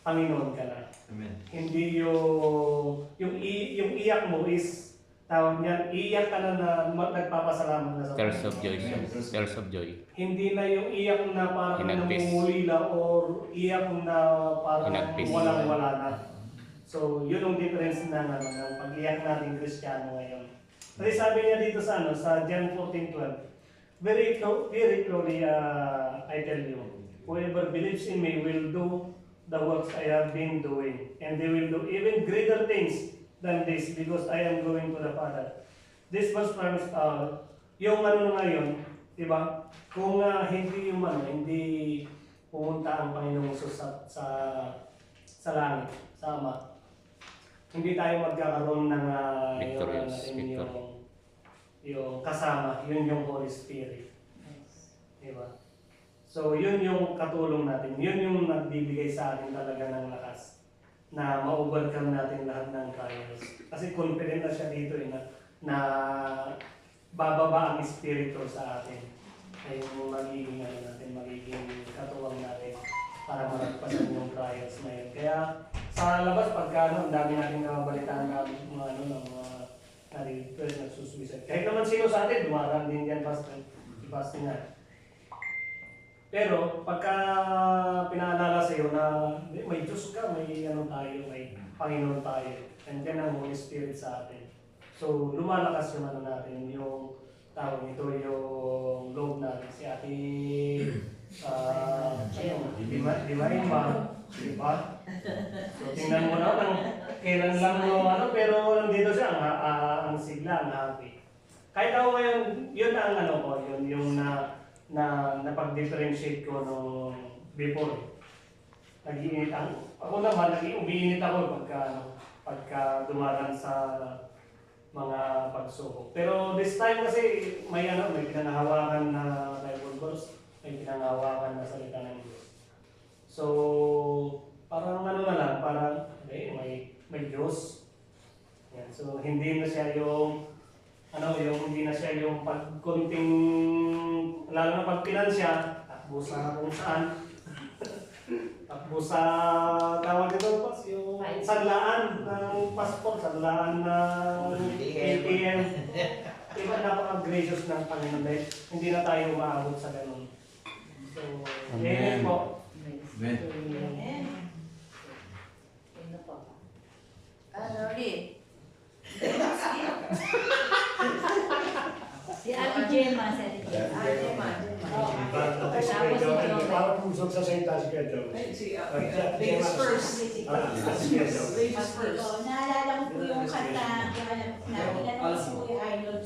Panginoon ka na.
Amen.
Hindi yung iyak mo is tawag niyan, iyak ka na nagpapasalamat na sa
Tears of joy. Tears of joy.
Hindi na yung iyak na parang
Hinagpis.
namumulila or iyak na parang
Hinagpis.
walang-wala na. So, yun yung difference ng pag-iyak natin Kristiyano ngayon. Kasi sabi niya dito sa John 14:12, very truly, I tell you, whoever believes in me will do the works I have been doing, and they will do even greater things than this because I am going to the Father. This was promised, yung ngayon, diba? Kung hindi pumunta ang Panginoong Jesus sa langit, sa Ama, hindi tayo magkakaroon ng yung kasama, yun yung Holy Spirit. Diba? So, yun yung katulong natin. Yun yung nagbibigay sa atin talaga ng lakas na ma-overcome natin lahat ng trials. Kasi confident na siya dito na bababa ang Espiritu sa atin. Ay yung magiging katuwang natin para malagpasan yung trials na yun. Kaya sa labas, pagka ang dami natin nabalitaan na mga na-request, nagsusuicide. Kahit naman sino sa atin, dumarang din yan basta nga. Pero pagka pinaalala sa iyo na may Diyos ka, may tayo, may Panginoon tayo, and then ang Holy Spirit sa atin. So lumalakas yung natin, yung tawag nito, yung loob natin. Si Ate Divine Ma, diba? So tingnan mo na, kailan lang mo pero nandito siya, ang sigla, ang happy. Kahit ako ngayon, yun ang yung na napag-differentiate ko nung before. Nag-iinit ako naman, umiinit ako pagka dumaraan sa mga pagsubok. Pero this time kasi may pinangahawakan na Bible verse, may pinangahawakan na salita ng Diyos. So, parang parang may Diyos. Yan. So, hindi na siya yung hindi na siya yung pagkunting, lalo na pag pinansya, takbo sa kung saan, takbo sa, tawag dito po, yung sanlaan ng passport, sanlaan ng ATM. Diba napaka-gracious ng Panginoon, hindi na tayo maabot sa ganun. So, amen po.
Amen.
Lori,
Si Ate Gemma,
Gemma.
Tapos ito,
para pumusok sa salita si Kuya Joe.
Ladies first.
Si Kuya Joe.
Ladies first.
Naalala ko po yung kanta na tinanong si Kuya Arnold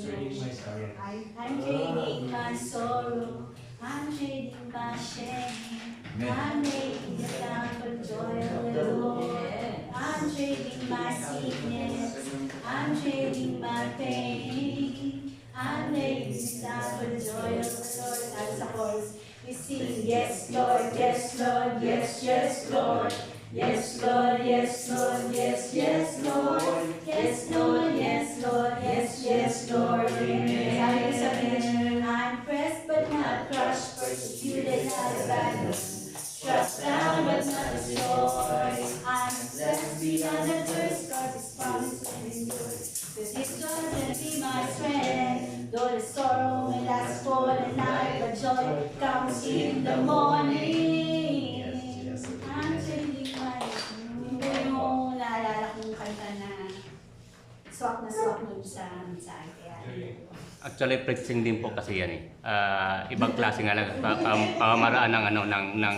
I'm trading my sorrow, I'm trading my shame, I'm making it down for joy of the Lord. I'm trading my sickness, I'm trading my pain, I'm making it down for the joy of the Lord. That's the chorus. We sing, yes Lord, yes Lord, yes, yes Lord. Yes Lord, yes Lord, yes, yes Lord. Yes Lord, yes Lord, yes, yes Lord. Amen. I'm pressed but not crushed, persecuted not abandoned, struck down but not destroyed. I'm blessed beyond the thirst, cause His promise will endure. With His joy will be my strength. Though the sorrow may last for the night, but joy comes in the morning. I'm changing my yung naalala kong kanta na swak nun sa mensahe.
Actually, preaching din po kasi yan eh. Ibang klase nga lang, pamamaraan ng, ng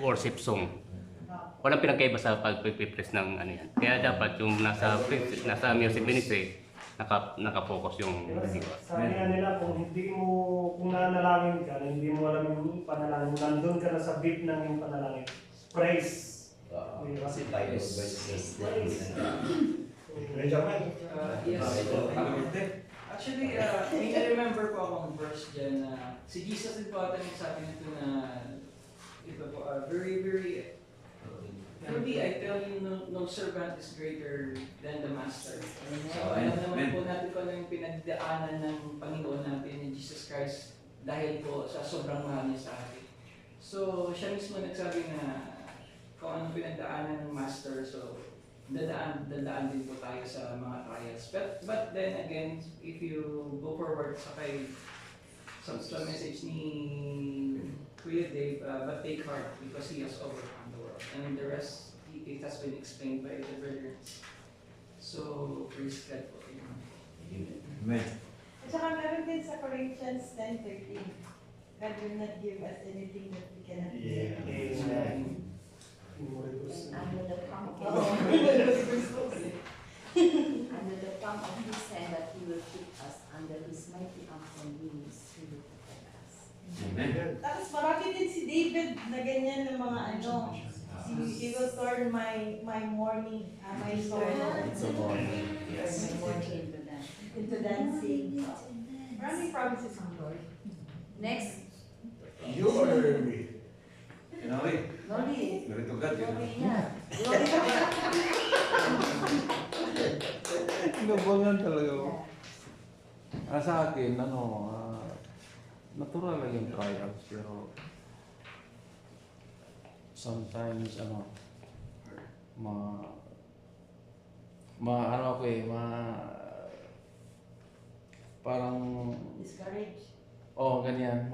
worship song. Walang pinagkaiba sa pag-preach ng ano yan. Kaya dapat yung nasa music ministry, nakafocus yung
Sabi nga nila, kung nanalangin ka, na hindi mo alam yung panalangin, nandun ka na sa beat ng yung panalangin. Praise.
Kasi Bible verses.
Actually, may remember po akong verse dyan na si Jesus din po ata nagsabi nito na ito po, very, very truly, I tell you, no servant is greater than the master. So, alam naman po natin kung ano yung pinagdaanan ng Panginoon natin ni Jesus Christ dahil po sa sobrang mahal niya sa atin. So, siya mismo nagsabi na kung ano pinagdaanan ng master, so dadaan din po tayo sa mga trials. But then again, if you go forward sa message ni Kuya Dave, but take heart because He has overcome the world. And the rest, it has been explained by the brothers. So, praise God po.
Amen.
At saka meron din sa Corinthians 10:13, God will not give us anything that we cannot bear.
Under the palm of under the palm of His hand that He will keep us under His mighty arms and wings. He will protect us.
Amen.
Tapos marami din si David na ganyan ng mga ano. He will turn my morning, my sorrow
Yes.
into dancing. Maraming promises ng Lord.
Next,
You or me?
Kinari.
Noli.
Ganito God yun.
Noli na.
Inabangan talaga ako. Sa akin, natural lang yung trials, pero sometimes, parang,
Discouraged.
ganyan,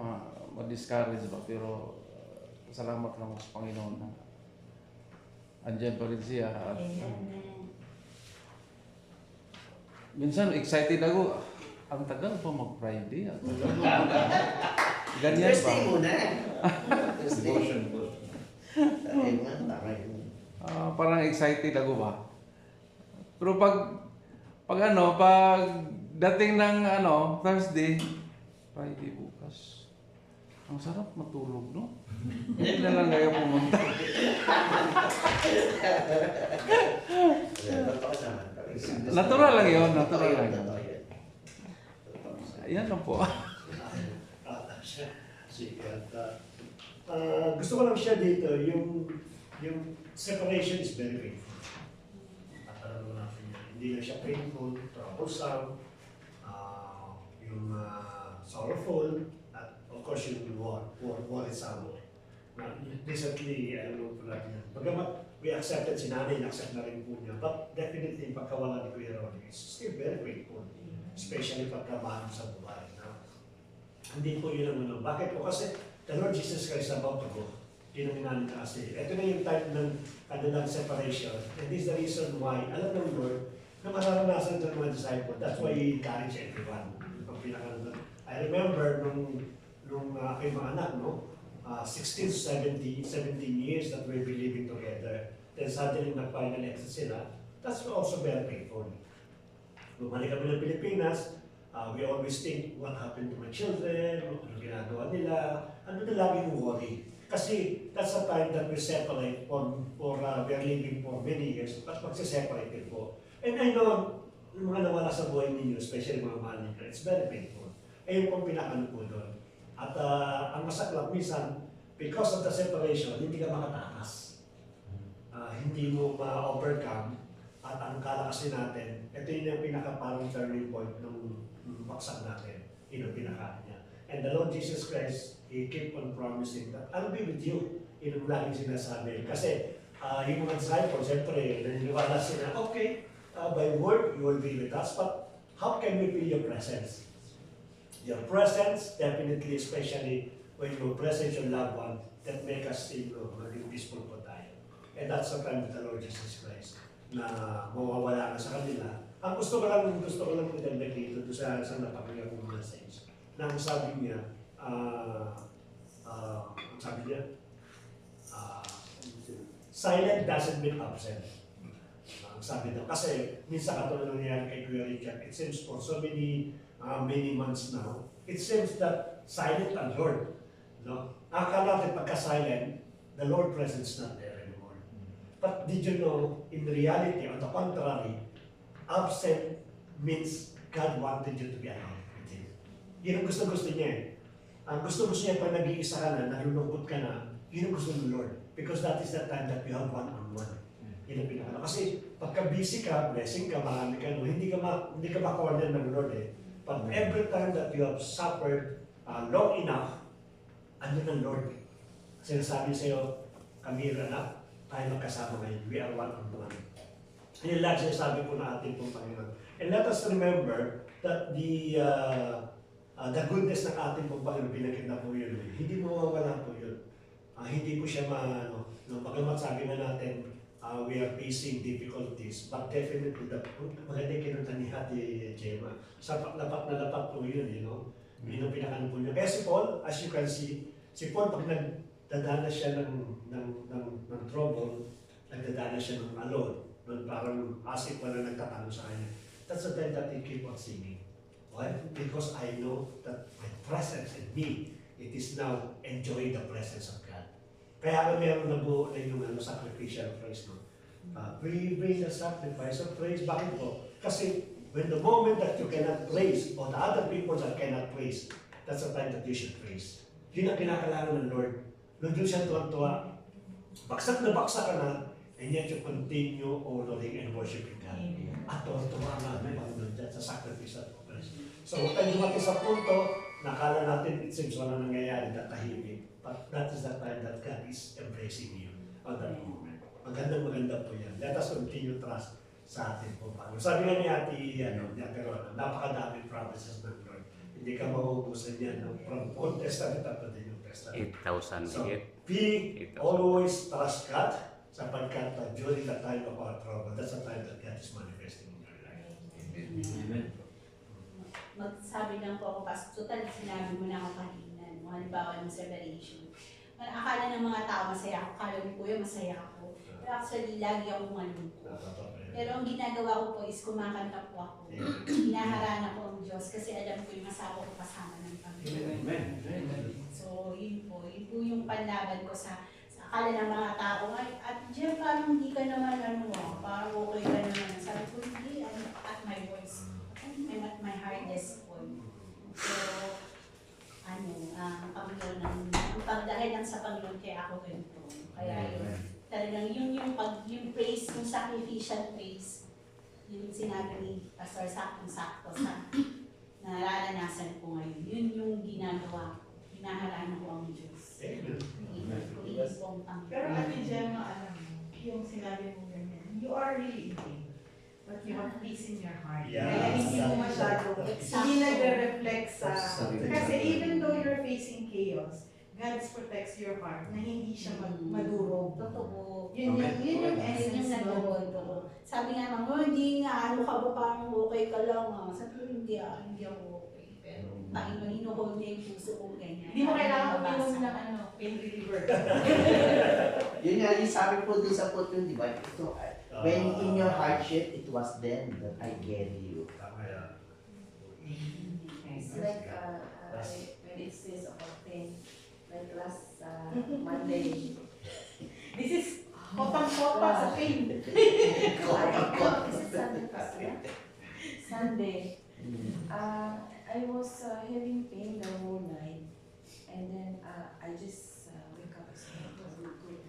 ma-discourage ba, pero salamat lang sa Panginoon na andyan pa rin siya. At, minsan excited ako, ang tagal pa mag-Friday. Ganyan ba?
Thursday muna. Thursday.
Devotion.
Parang excited ako ba? Pero pag dating ng Thursday, Friday bukas, ang sarap matulog, no? Hindi na lang kayo pumunta. Natural lang yun, natural lang yun. Ayan lang po.
Gusto ko lang siya dito, yung separation is very painful. At alam mo natin yan, hindi lang siya painful, troublesome, yung sorrowful, at of course yung war is somewhere. Recently, I don't know po natin yan. Bagamat we accepted si nanay, accept na rin po niya, but definitely pagkawala ni Kuya Ronnie, it's still very painful. Especially pagkamahal sa buhay. Hindi po yun ang ano. Bakit po? Kasi the Lord Jesus Christ is about to go. Yun ang inanin na kasi. Ito na yung type ng kanilang separation. And this is the reason why, alam ng Lord, na mararanasan ng mga disciples. That's why He encouraged everyone. I remember nung aking mga anak, no?
16 to 17 years that we've been living together. Then suddenly nag-final exit sila. That's also very painful. Bumalik kami ng Pilipinas, we always think, what happened to my children? Ano ginagawa nila? Ano na laging worry? Kasi that's the time that we separate we are living for many years, but magsiseparate din po. And I know, yung mga nawala sa buhay ninyo, especially mga mahal ninyo, it's very painful. Ayun pong pinakano po doon. At ang masaklap minsan, because of the separation, hindi ka makatakas. Hindi mo ma-overcome. At ang kalakasin natin, ito yun yung pinaka-parang turning point ng baksak natin. Yun ang pinaka niya. And the Lord Jesus Christ, He keep on promising that I'll be with you. Yun ang laging sinasabi. Kasi yung mga disciples, siyempre, naniniwala sila, okay, by word, you will be with us, but how can we feel your presence? Your presence, definitely, especially when you present your loved one, that make us feel maging peaceful po tayo. And that's the time with the Lord Jesus Christ na mawawala na sa kanila. Ang gusto ko lang i-dagdag dito sa napakinggan kong message. Na ang sabi niya, silent doesn't mean absent. Ang sabi daw, kasi minsan katulad nangyayari kay Kuya Richard, it seems for so many months now, it seems that silent and Lord. No? Akala natin pagka-silent, the Lord presence not there anymore. But did you know, in reality, on the contrary, absent means God wanted you to be alone with Him. Yun ang gusto niya eh. Ang gusto niya pag nag-iisa ka na, nalulungkot ka na, yun ang gusto ng Lord. Because that is the time that you have one-on-one. Yun ang pinakala. Kasi pagka busy ka, blessing ka, marami ka, no? hindi ka ma-corner ng Lord eh. But every time that you have suffered long enough, andun ang Lord. Sinasabi sa'yo, Camila na, tayo magkasama ngayon. We are one-on-one. Yan lang sinasabi po na ating pong Panginoon. And let us remember that the goodness ng ating pong Panginoon, pinagkita po yun. Hindi mawawala po yun. Hindi po siya bagamat sabi na natin, we are facing difficulties, but definitely, maganda yung kinunta ni Hati Gemma. Lapat na lapat po yun, you know? Yun ang pinakano po niya. Kaya si Paul, as you can see, si Paul pag nagdadana siya ng trouble, nagdadana siya ng alone, parang asik wala nagtatanong sa kanya. That's the time that he keep on singing. Why? Because I know that my presence in me, it is now enjoying the presence of God. Kaya meron na buo na yung sacrificial praise. No? We bring the sacrifice of praise. Bakit po? Kasi when the moment that you cannot praise, or the other people that cannot praise, that's the time that you should praise. Yun ang kinakailangan ng Lord. Nandun siya tuwa-tuwa. Baksak na baksak ka na, and yet you continue honoring and worshiping God. At tuwa-tuwa nga may Panginoon dyan sa sacrifice of praise. So, huwag tayo dumating sa punto, nakala natin, it seems wala nangyayari, tahimik. But that is the time that God is embracing you on that moment. Maganda po yan. Let us continue trust sa atin po. Sabi nga ni Ate Rona, napakadaming promises ng Lord. Hindi ka mauubusan yan. From Old Testament up to the New Testament.
8,000
So,
higit.
we always trust God sapagkat during the time of our trouble, that's the time that God is manifesting in your life.
Amen.
Magsabi lang po ako, Pastor, total sinabi mo na ako kanina. Halimbawa ng separation. Akala ng mga tao masaya ako, akala ni Kuya masaya ako. Pero actually, lagi ako malungkot. Pero ang ginagawa ko po is kumakanta po ako. Hinaharana ko ang Diyos kasi alam ko yung asawa ko kasama ng Panginoon. So, yun po yung panlaban ko sa akala ng mga tao. Ay, at Jeff, parang hindi ka naman parang okay ka naman. Sabi ko, hindi, I'm at my voice. I'm at my hardest point. So, ang pagdahil lang sa Panginoon kaya ako ganito. Kaya yun, talagang yung praise, yung sacrificial praise, yung sinabi ni Pastor saktong-sakto sa nararanasan ko ngayon. Yun yung ginagawa ko. Hinaharana ko ang Diyos. Iis po ang Panginoon.
Pero Ate Gemma, alam mo, yung sinabi mo ganyan, you are really in pain, but you have peace in your heart.
Yes.
Kaya hindi mo masyado, hindi nagre-reflect sa, kasi even though you're facing chaos, God protects your heart na hindi siya madurog.
Totoo.
Yun yung essence
ng
doon.
Sabi nga naman, hindi nga, ka ba parang okay ka lang. Sabi ko, hindi ako okay. Pero Panginoon, hinuhold niya yung puso ko ganyan.
Hindi mo kailangan uminom ng pain reliever.
Yun nga yung sabi po dun sa quote yun, di ba? Ito, when in your hardship, it was then that I carry you.
Tama yan.
It's like when it says about pain, like last Monday.
This is kotang-kota sa pain.
Is it Sunday, Pastor? Sunday. I was having pain the whole night, and then I just wake up. I said, "Oh, it was good."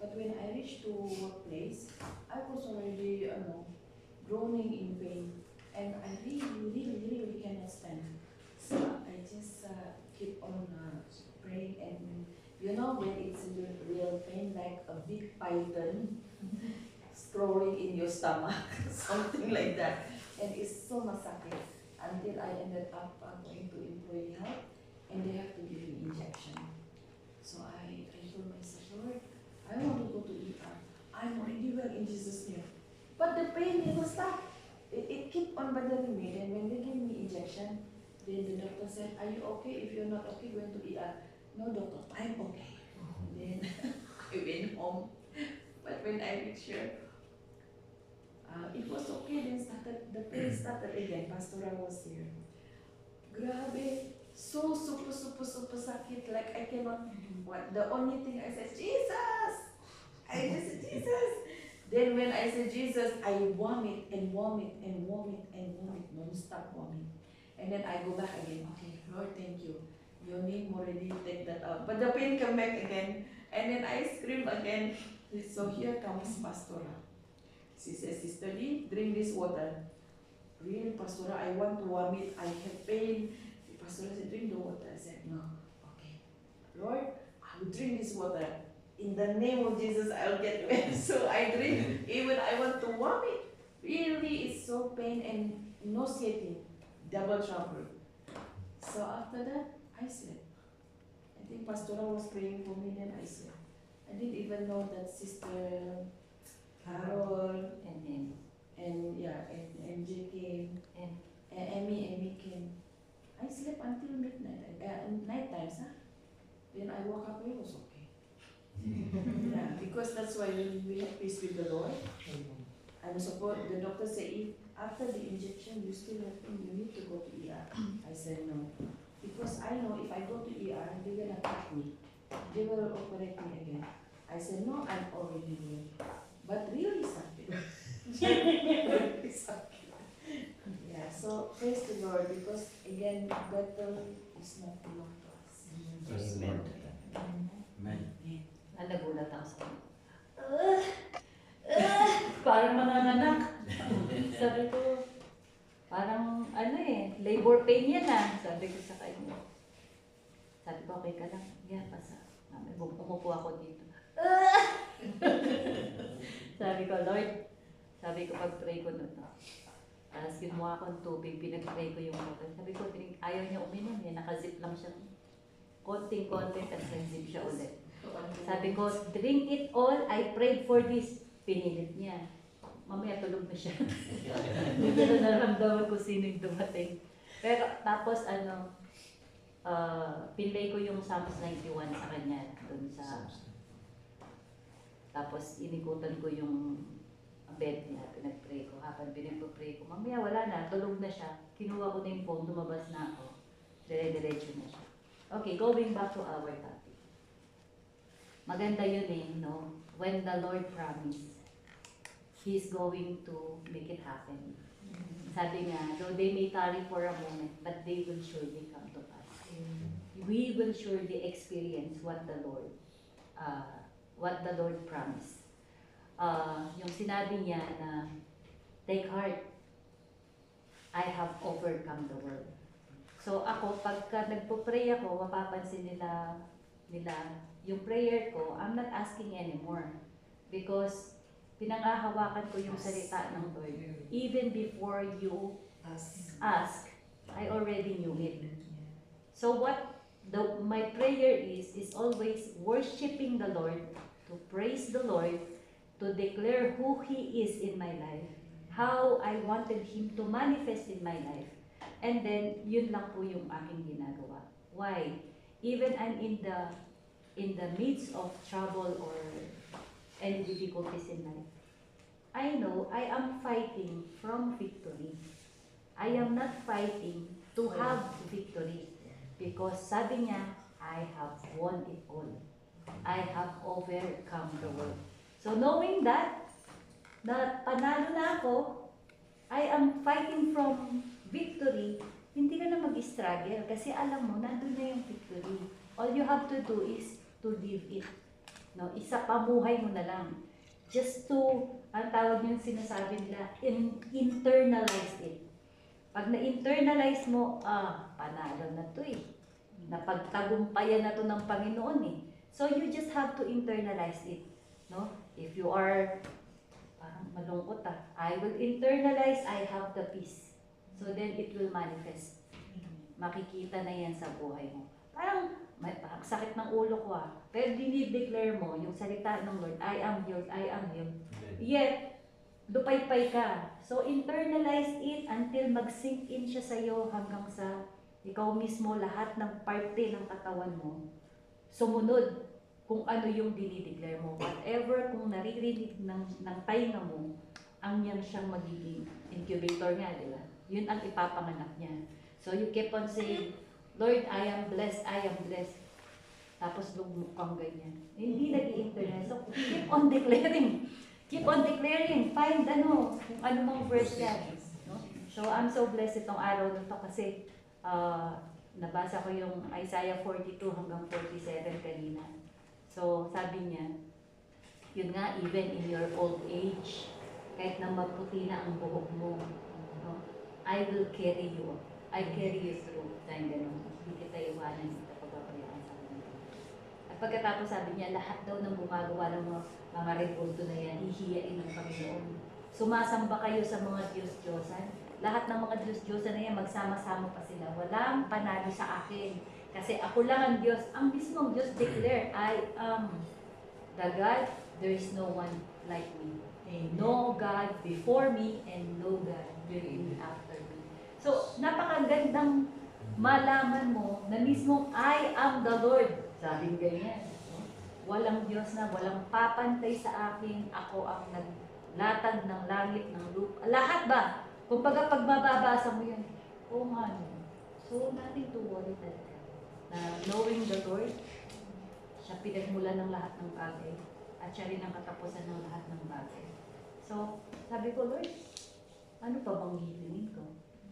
But when I reached to workplace, I was already, groaning in pain, and I really cannot stand. So I just keep on praying, and when it's real pain, like a big python crawling in your stomach, something like that, and it's so masakit. Until I ended up going to employee health, and they have to give me injection. So I told myself, Lord, I want to go to ER. I'm already well in Jesus' name. But the pain never stopped. It kept on bothering me. Then when they gave me injection, then the doctor said, are you okay? If you're not okay, going to ER. No, doctor, I'm okay. Then I went home. But when I reached here, it was okay, then the pain started again. Pastoral was here. Grabe, so super sakit. Like I cannot, the only thing I said, Jesus! I just said, Jesus! Then when I said Jesus, I vomit and vomit and vomit and vomit, non-stop vomit. And then I go back again, okay, Lord, thank you. Your name already take that out. But the pain come back again. And then I scream again. So here comes Pastora. She says, Sister Lee, drink this water. Really, Pastora, I want to vomit. I have pain. The Pastora said, drink the water. I said, no. Okay. Lord, I will drink this water. In the name of Jesus, I'll get well. So I drink. Even I want to vomit. Really, it's so pain and nauseating. Double trouble. So after that, I slept. I think Pastora was praying for me, then I slept. I didn't even know that Sister Carol and MJ came and Emmy came. I slept until midnight, night times, huh? Then I woke up, it was okay. Yeah, because that's why when we have peace with the Lord, I'm supposed, the doctor said, if after the injection you still have pain, you need to go to ER. I said no, because I know if I go to ER, they're gonna cut me. They will operate me again. I said no, I'm already here. But really something. Yeah, so praise the Lord, because again, battle is not belong to us.
Amen.
Amen.
Nagulat ako sa parang manganganak. Sabi ko, parang labor pain yan Sabi ko sa kanya. Sabi ko, okay ka lang. Yeah, pasa. Umupo ako dito. Sabi ko, Lord, pag-pray ko nun, kinuha akong tubig, pinag-pray ko yung water. Sabi ko, ayaw niya uminom, nakazip lang siya. Konting-konting, at zip siya ulit. Sabi ko, drink it all, I prayed for this. Pinilit niya. Mamaya tulog na siya. Hindi ko na naramdaman kung sino yung dumating. Pero tapos pinlay ko yung Psalms 91 sa kanya. Dun sa... Tapos inikutan ko yung bed niya, pinag-pray ko. Habang pinag-pray ko, mamaya wala na, tulog na siya. Kinuha ko na yung phone, lumabas na ako. Dire-diretso na siya. Okay, going back to our topic. Maganda yun no? When the Lord promised, He's going to make it happen. Sabi nga, though they may tarry for a moment, but they will surely come to pass. We will surely experience what the Lord promised. Yung sinabi niya na, take heart, I have overcome the world. So ako, pagka nagpo-pray ako, mapapansin nila yung prayer ko, I'm not asking anymore. Because pinangahawakan ko yung salita ng Lord. Even before you ask, I already knew it. So what my prayer is always worshiping the Lord, to praise the Lord, to declare who He is in my life, how I wanted Him to manifest in my life. And then, yun lang po yung aking ginagawa. Why? Even I'm in the in the midst of trouble or any difficulties in life, I know I am fighting from victory. I am not fighting to have victory. Because sabi niya, I have won it all. I have overcome the world. So knowing that, na panalo na ako, I am fighting from victory, hindi ka na mag-struggle kasi alam mo, nandun na yung victory. All you have to do is to live it. No, isa pamuhay mo na lang. Just to, ang tawag yung sinasabi nila, internalize it. Pag na-internalize mo, panalo na to eh. Napagtagumpayan na to ng Panginoon eh. So you just have to internalize it. No? If you are, parang malungkot I will internalize, I have the peace. So then it will manifest. Makikita na yan sa buhay mo. Parang sakit ng ulo ko pero dinideclare mo yung salita ng Lord, I am healed, I am healed. Yet, dupay-pay ka. So internalize it until mag-sink in siya sa'yo hanggang sa ikaw mismo lahat ng parte ng katawan mo sumunod kung ano yung dinideclare mo. Whatever kung naririnig ng tainga mo, ang yan siyang magiging incubator nga, di ba? Yun ang ipapanganak niya. So you keep on saying, Lord, I am blessed, I am blessed. Tapos lumukang ganyan. Hindi nag-i-internalize. So keep on declaring. Keep on declaring. Find kung ano mang verse yan. No? So I'm so blessed itong araw na to kasi nabasa ko yung Isaiah 42 hanggang 47 kanina. So sabi niya, yun nga, even in your old age, kahit na maputi na ang buhok mo, no? I will carry you. I carry you through. Dahil gano'n. Hindi kita iwanan, hindi kita pagpapabayaan sa akin. At pagkatapos sabi niya, lahat daw ng gumagawa ng mga rebulto na yan, hihiyain ng Panginoon. Sumasamba kayo sa mga Diyos-Diyosan. Lahat ng mga Diyos-Diyosan na yan, magsama-sama pa sila. Walang panalo sa akin. Kasi ako lang ang Diyos. Ang mismong Diyos declare, I am the God, there is no one like me. No God before me and no God will be after me. So, napakagandang malaman mo na mismong I am the Lord. Sabing ganyan. Walang Diyos na, walang papantay sa akin. Ako ang naglatag ng langit, ng lupa. Lahat ba? Kung pag mababasa mo yun, nga no. So, nothing to worry talaga. Na knowing the Lord, siya pinagmula ng lahat ng bagay. At siya rin ang katapusan ng lahat ng bagay. So, sabi ko, Lord, ano pa bang hihilingin ko?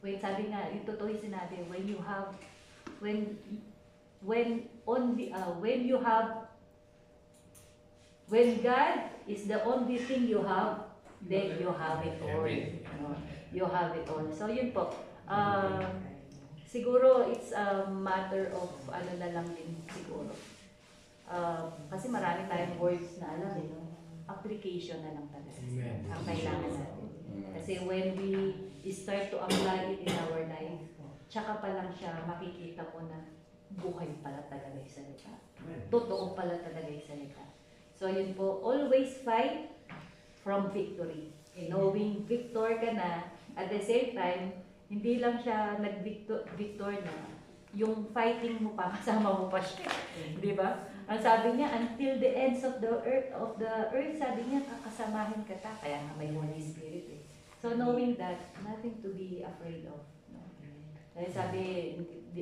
Sabi nga, yung totoo yung sinabi, when God is the only thing you have, then you have it all. You have it all. So yun po. Siguro it's a matter of ano na lang din siguro. Kasi marami tayong words na alam, application na lang talaga. Ang kailangan natin. Kasi when we start to apply it in our life, tsaka pa lang siya makikita mo na buhay pala talaga yung salita. Totoo pala talaga yung salita. So yun po, always fight from victory. Knowing victor ka na, at the same time, hindi lang siya nag-victor na, yung fighting mo pa, kasama mo pa siya. Di ba? Ang sabi niya, until the ends of the earth, sabi niya, kakasamahin ka ta. Kaya nga may Holy Spirit eh. So knowing that, nothing to be afraid of. No? Dahil sabi,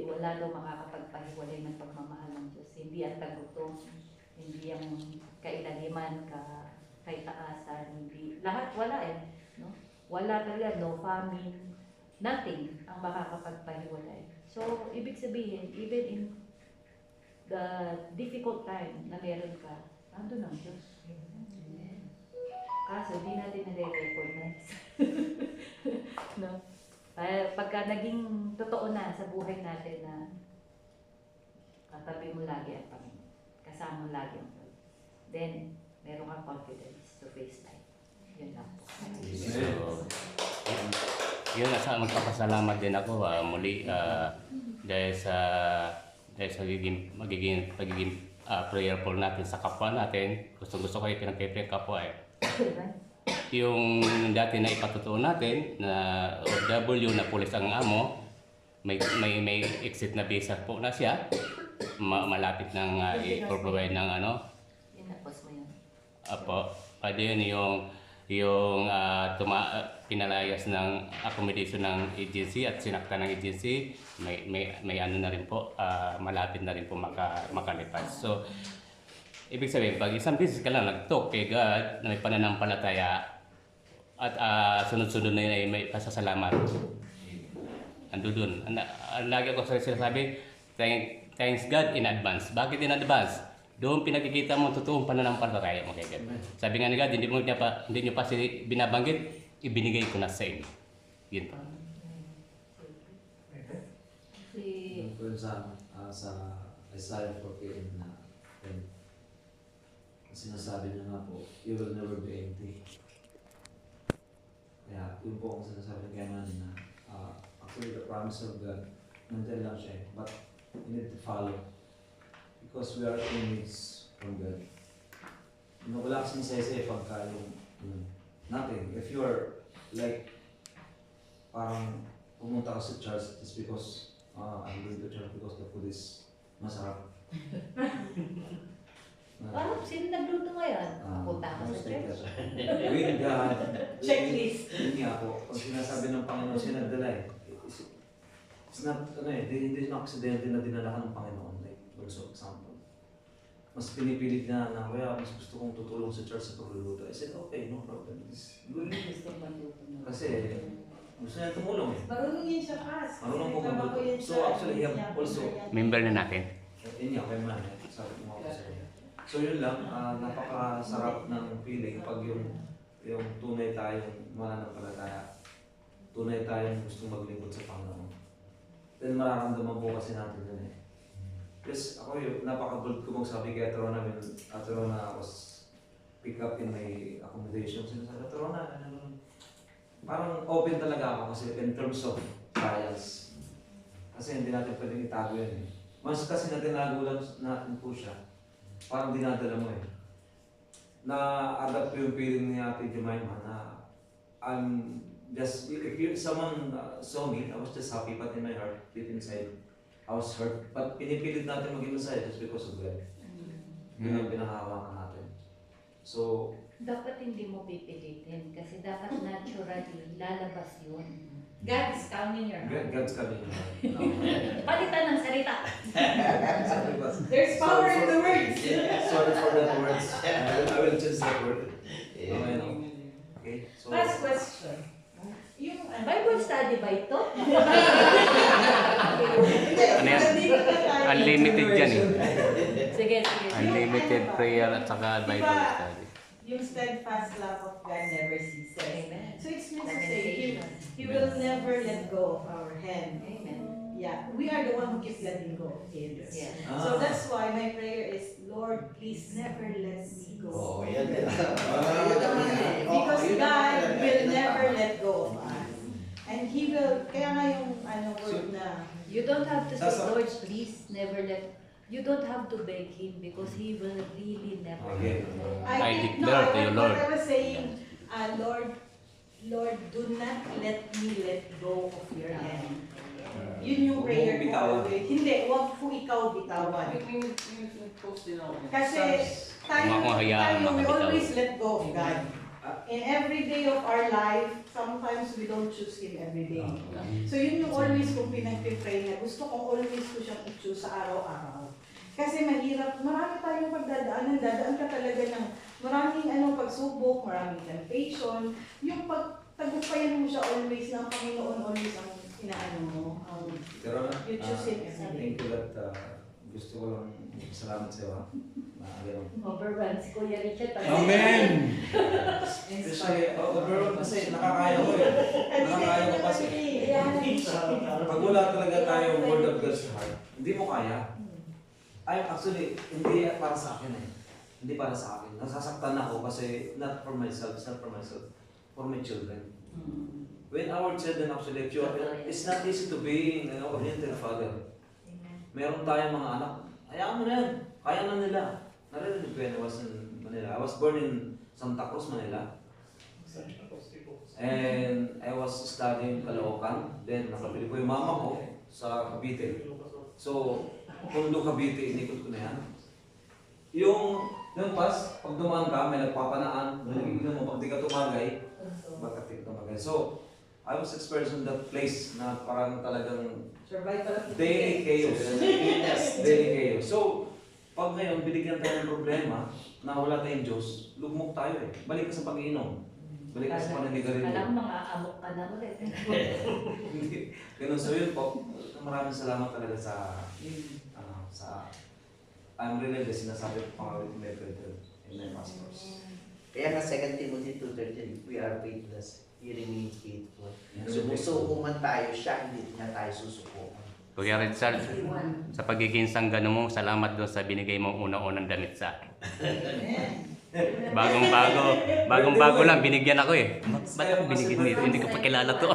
wala daw makakapagpahiwalay ng pagmamahal ng Diyos. Hindi ang tagutom, hindi ang kailaliman, kaitaasan, hindi. Lahat wala eh. No? Wala talaga, no famine, nothing ang makakapagpahiwalay. So, ibig sabihin, even in the difficult time na meron ka, nandun ang Diyos. Kaso, di natin nare-recognize. No? Pagka naging totoo na sa buhay natin na katabi mo lagi ang Panginoon, kasama mo lagi ang Lord, then, meron kang confidence to face life. Yun lang po.
So, yun nasa magpapasalamat din ako muli dahil sa magiging prayerful natin sa kapwa natin. Gusto ko kayo pinag-pray kapwa eh. Yung dati na ipatutuon natin na OFW na pulis ang amo, may exit na visa po na siya. malapit nang i-provide ng ano. Apo, pwede yun yung pinalayas ng accommodation ng agency at sinakta ng agency, may ano na rin po, malapit na rin po makalipad. So, ibig sabihin, pag isang beses ka lang nag-talk kay God na may pananampalataya at sunod-sunod na yun ay may pasasalamat. Ando dun. Lagi ako sinasabi, thanks God in advance. Bakit in advance? Doon pinakikita mo totoong pananampalataya mo kay God. Sabi nga ni God, hindi niyo pa binabanggit, ibinigay ko na sa inyo. Yun pa.
Kung sa Isaiah 48 na sinasabi niya nga po, you will never be empty. Kaya yun po ang sinasabi kaya natin na actually the promise of God, nandyan lang siya, but you need to follow. Because we are image from God. Wala kasing saya-saya pagka yung nothing. If you are like, parang pumunta ka sa church, it's because I'm going to church because the food is masarap.
Parang sino nagluto ngayon? Punta ka sa church.
With God.
Checklist.
Yun nga po. Pag sinasabi ng Panginoon, siya nagdala eh. It's not, hindi na aksidente na dinala ka ng Panginoon. Like, for example. Mas pinipilit na kaya mas gusto kong tutulong sa church sa pagluluto. I said, okay, no problem. Kasi gusto niya tumulong eh.
Marunong yun siya kas.
Marunong po magluto. So actually, he have also,
Member na natin.
yun nga, kaya man eh. Sabi mo ako sa inyo. So yun lang, napakasarap ng feeling pag yung tunay tayong mananampalataya. Tunay tayong gustong maglingkod sa Panginoon. Then mararamdaman po kasi natin yun eh. Yes, ako yung napaka-bold ko magsabi kay Atrona when Atrona was pick up in my accommodation. Sinasabi, Atrona, parang open talaga ako kasi in terms of trials. Kasi hindi natin pwedeng itago yan eh. Mas kasi natinago lang natin po siya. Parang dinadala mo eh. Na-adapt ko yung feeling ni Ate Jemima na I'm just, if someone saw me, I was just happy, but in my heart, deep inside, I was hurt. But pinipilit natin maging masaya just because of God. Yun ang pinahawakan natin. So,
Dapat hindi mo pipilitin kasi dapat naturally lalabas yun.
God is calming your heart.
God's coming.
Palitan ng salita.
There's power in the words.
Sorry for that words. I will change that word. Okay, no? Okay, so...
Last question. Yung
Bible study ba ito?
Ano yan? Unlimited yan eh.
Sige.
Unlimited prayer at saka Bible study.
Yung steadfast love of God never ceases.
Amen.
So it's meant to say, He will never let go of our hand.
Amen.
Yeah, we are the one who keeps letting go of Him.
Yes.
So that's why my prayer is, Lord, please never let me go.
Oh, yan din.
Because God will never let go of us. And He will, kaya nga yung word na,
You don't have to say, Lord, please never let. You don't have to beg Him because He will really never.
Okay.
I
think,
declare to you, Lord.
What I was saying, Lord, do not let me let go of your hand. Yun yung prayer ko always. Hindi, huwag po ikaw bitawan.
Post din ako.
Kasi we always let go of God. In every day of our life, sometimes we don't choose Him every day. So yun yung always kong pinagpipray na gusto ko always ko siyang i-choose sa araw-araw. Kasi mahirap, marami tayong pagdadaanan, dadaan ka talaga ng maraming pagsubok, maraming temptation. Yung pagtagumpayan mo siya always ng Panginoon, always ang inaano mo.
Pero
You choose Him every day.
thank you that gusto ko lang salamat sa iyo ha.
Overrun si Kuya Richard.
Amen!
Especially, overall kasi nakakaya ko eh. Nakakaya ko kasi. Pag wala talaga tayong word of God sa heart, hindi mo kaya. Actually, hindi para sa akin eh. Hindi para sa akin. Nasasaktan ako kasi not for myself, for my children. When our children actually, it's not easy to be an oriented father. Meron tayong mga anak, hayaan mo na yan. Kaya na nila. Narinig ko yan, I was in Manila. I was born in Santa Cruz, Manila. And I was studying Caloocan. Then nakabili ko yung mama ko. sa Cavite. So, Tondo, Cavite, inikot ko na yan. Yung pas, pag dumaan ka, may nagpapanaan, nagiging mo, pag di ka tumagay, bakit di ka tumagay. So, I was experiencing that place na parang talagang
Survival of
daily chaos. Daily chaos. So, pag ngayon, binigyan tayo ng problema na wala tayong Diyos, lugmok tayo eh. Balik ka sa pag-iinom. Balik ka sa pananigarilyo.
Alam mga amok ka na ulit.
Ganun, so yun po, maraming salamat talaga sa I'm really the sinasabi ko pang with my brethren and my pastors.
Kaya nga 2 Timothy 2:13, we are faithless, he remains faithful.
Yeah.
Sumusuko man tayo, siya hindi niya tayo susuko.
Kuya Richard, sa pagiging sanggano mo, salamat doon sa binigay mong unang-unang damit sa akin. Bagong-bago lang, binigyan ako eh. Ba't ako binigyan nito? Hindi ko pa kilala to.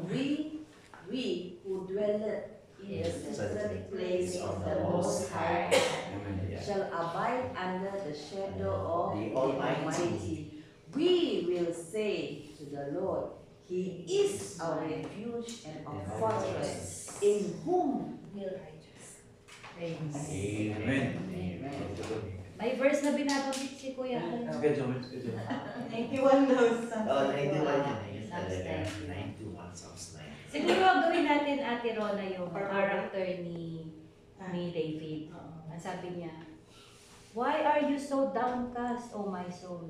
We who dwelleth in the secret place of the Most High shall abide under the shadow of the Almighty. We will say to the Lord, He is our refuge and our fortress, in whom we will righteous.
Amen.
May verse na binabanggit si Kuya.
Sige, Jomel. Sige, Jomel.
91 daw.
91 yan.
Psalms
91, Psalms 9.
Siguro ang gawin natin, Ate Rona, yung character ni David. Ang sabi niya, why are you so downcast, O my soul?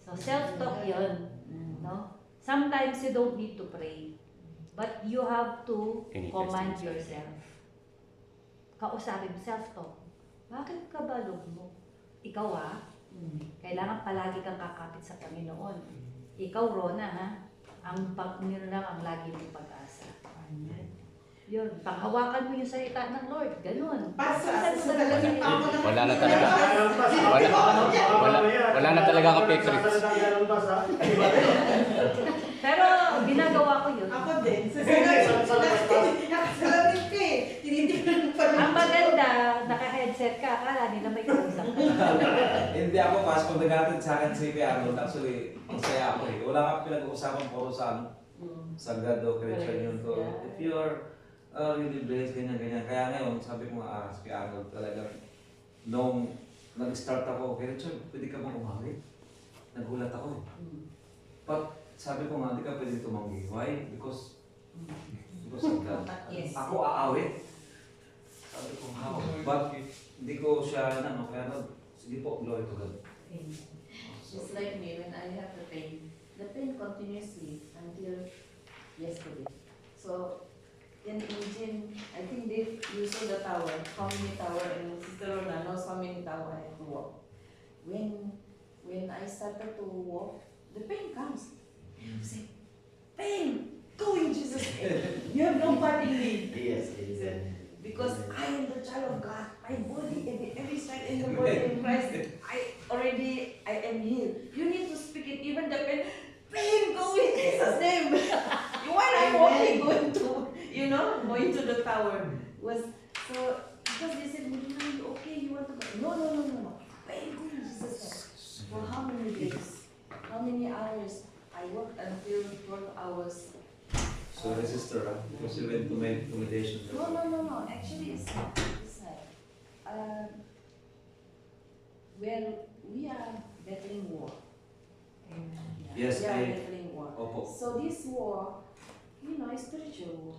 So self-talk yun. No? Sometimes you don't need to pray. But you have to command yourself. Kausapin mo, self-talk. Bakit ka ba lugmok? Ikaw kailangan palagi kang kakapit sa Panginoon. Ikaw, Rona, ang Panginoon lang ang lagi mong pag-asa. Yun, panghawakan mo yung salita ng Lord. Ganun.
Wala na talaga. Wala na talaga akong Patriots.
Pero ginagawa ko yun.
Ako din. Nakasalamin ko eh. Tinitignan pa
Ang maganda, naka-headset ka, akala nila may kausap ka.
Hindi ako pas kung nag-atid sa akin si Kuya Arnold. Actually, ang saya ako eh. Wala kang pinag-uusapan puro sa Sagrado Christian yun to. If you are really blessed, ganyan. Kaya ngayon, sabi ko nga si Kuya Arnold talaga, nung nag-start ako, kaya Richard, pwede ka bang umawi? Nagulat ako eh. But sabi ko nga, hindi ka pwede tumanggi. Why? Because of God.
Yes.
Ako aawit. Sabi ko, how? But hindi ko siya, kaya sige po, glory to God.
Just like me, when I have the pain continuously until yesterday. So, in June, I think you saw the tower, how many tower, and Sister Rona knows how many tower I have to walk. When I started to walk, the pain comes. You say, pain, go in Jesus' name. You have no part in me.
Yes.
Because I am the child of God. My body, every side in the body in Christ, I am healed. You need to speak it, even the pain, go in Jesus' name. When I'm walking, going to the tower. Because they said, you okay, you want to go? No. Pain, go in Jesus' name. For how many days? How many hours? I worked until 12 hours.
Sorry, sister, because you went to meditation.
No. Actually, it's not. Well, we are battling war.
Yes,
we are battling war.
Opo.
So this war, is spiritual war.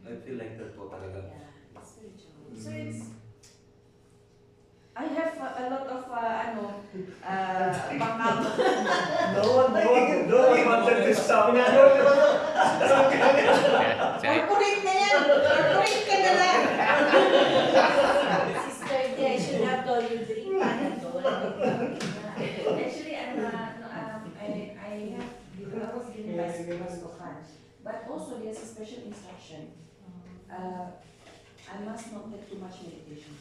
I feel like that po talaga.
Yeah, spiritual war. So I have a lot of backup.
No one wanted this stuff.
Corporate na yan. Corporate ka na lang.
Sister, I should have told you drink Panadol. Actually, I was given by Pastor Khan. But also, there's a special instruction. I must not take too much medication.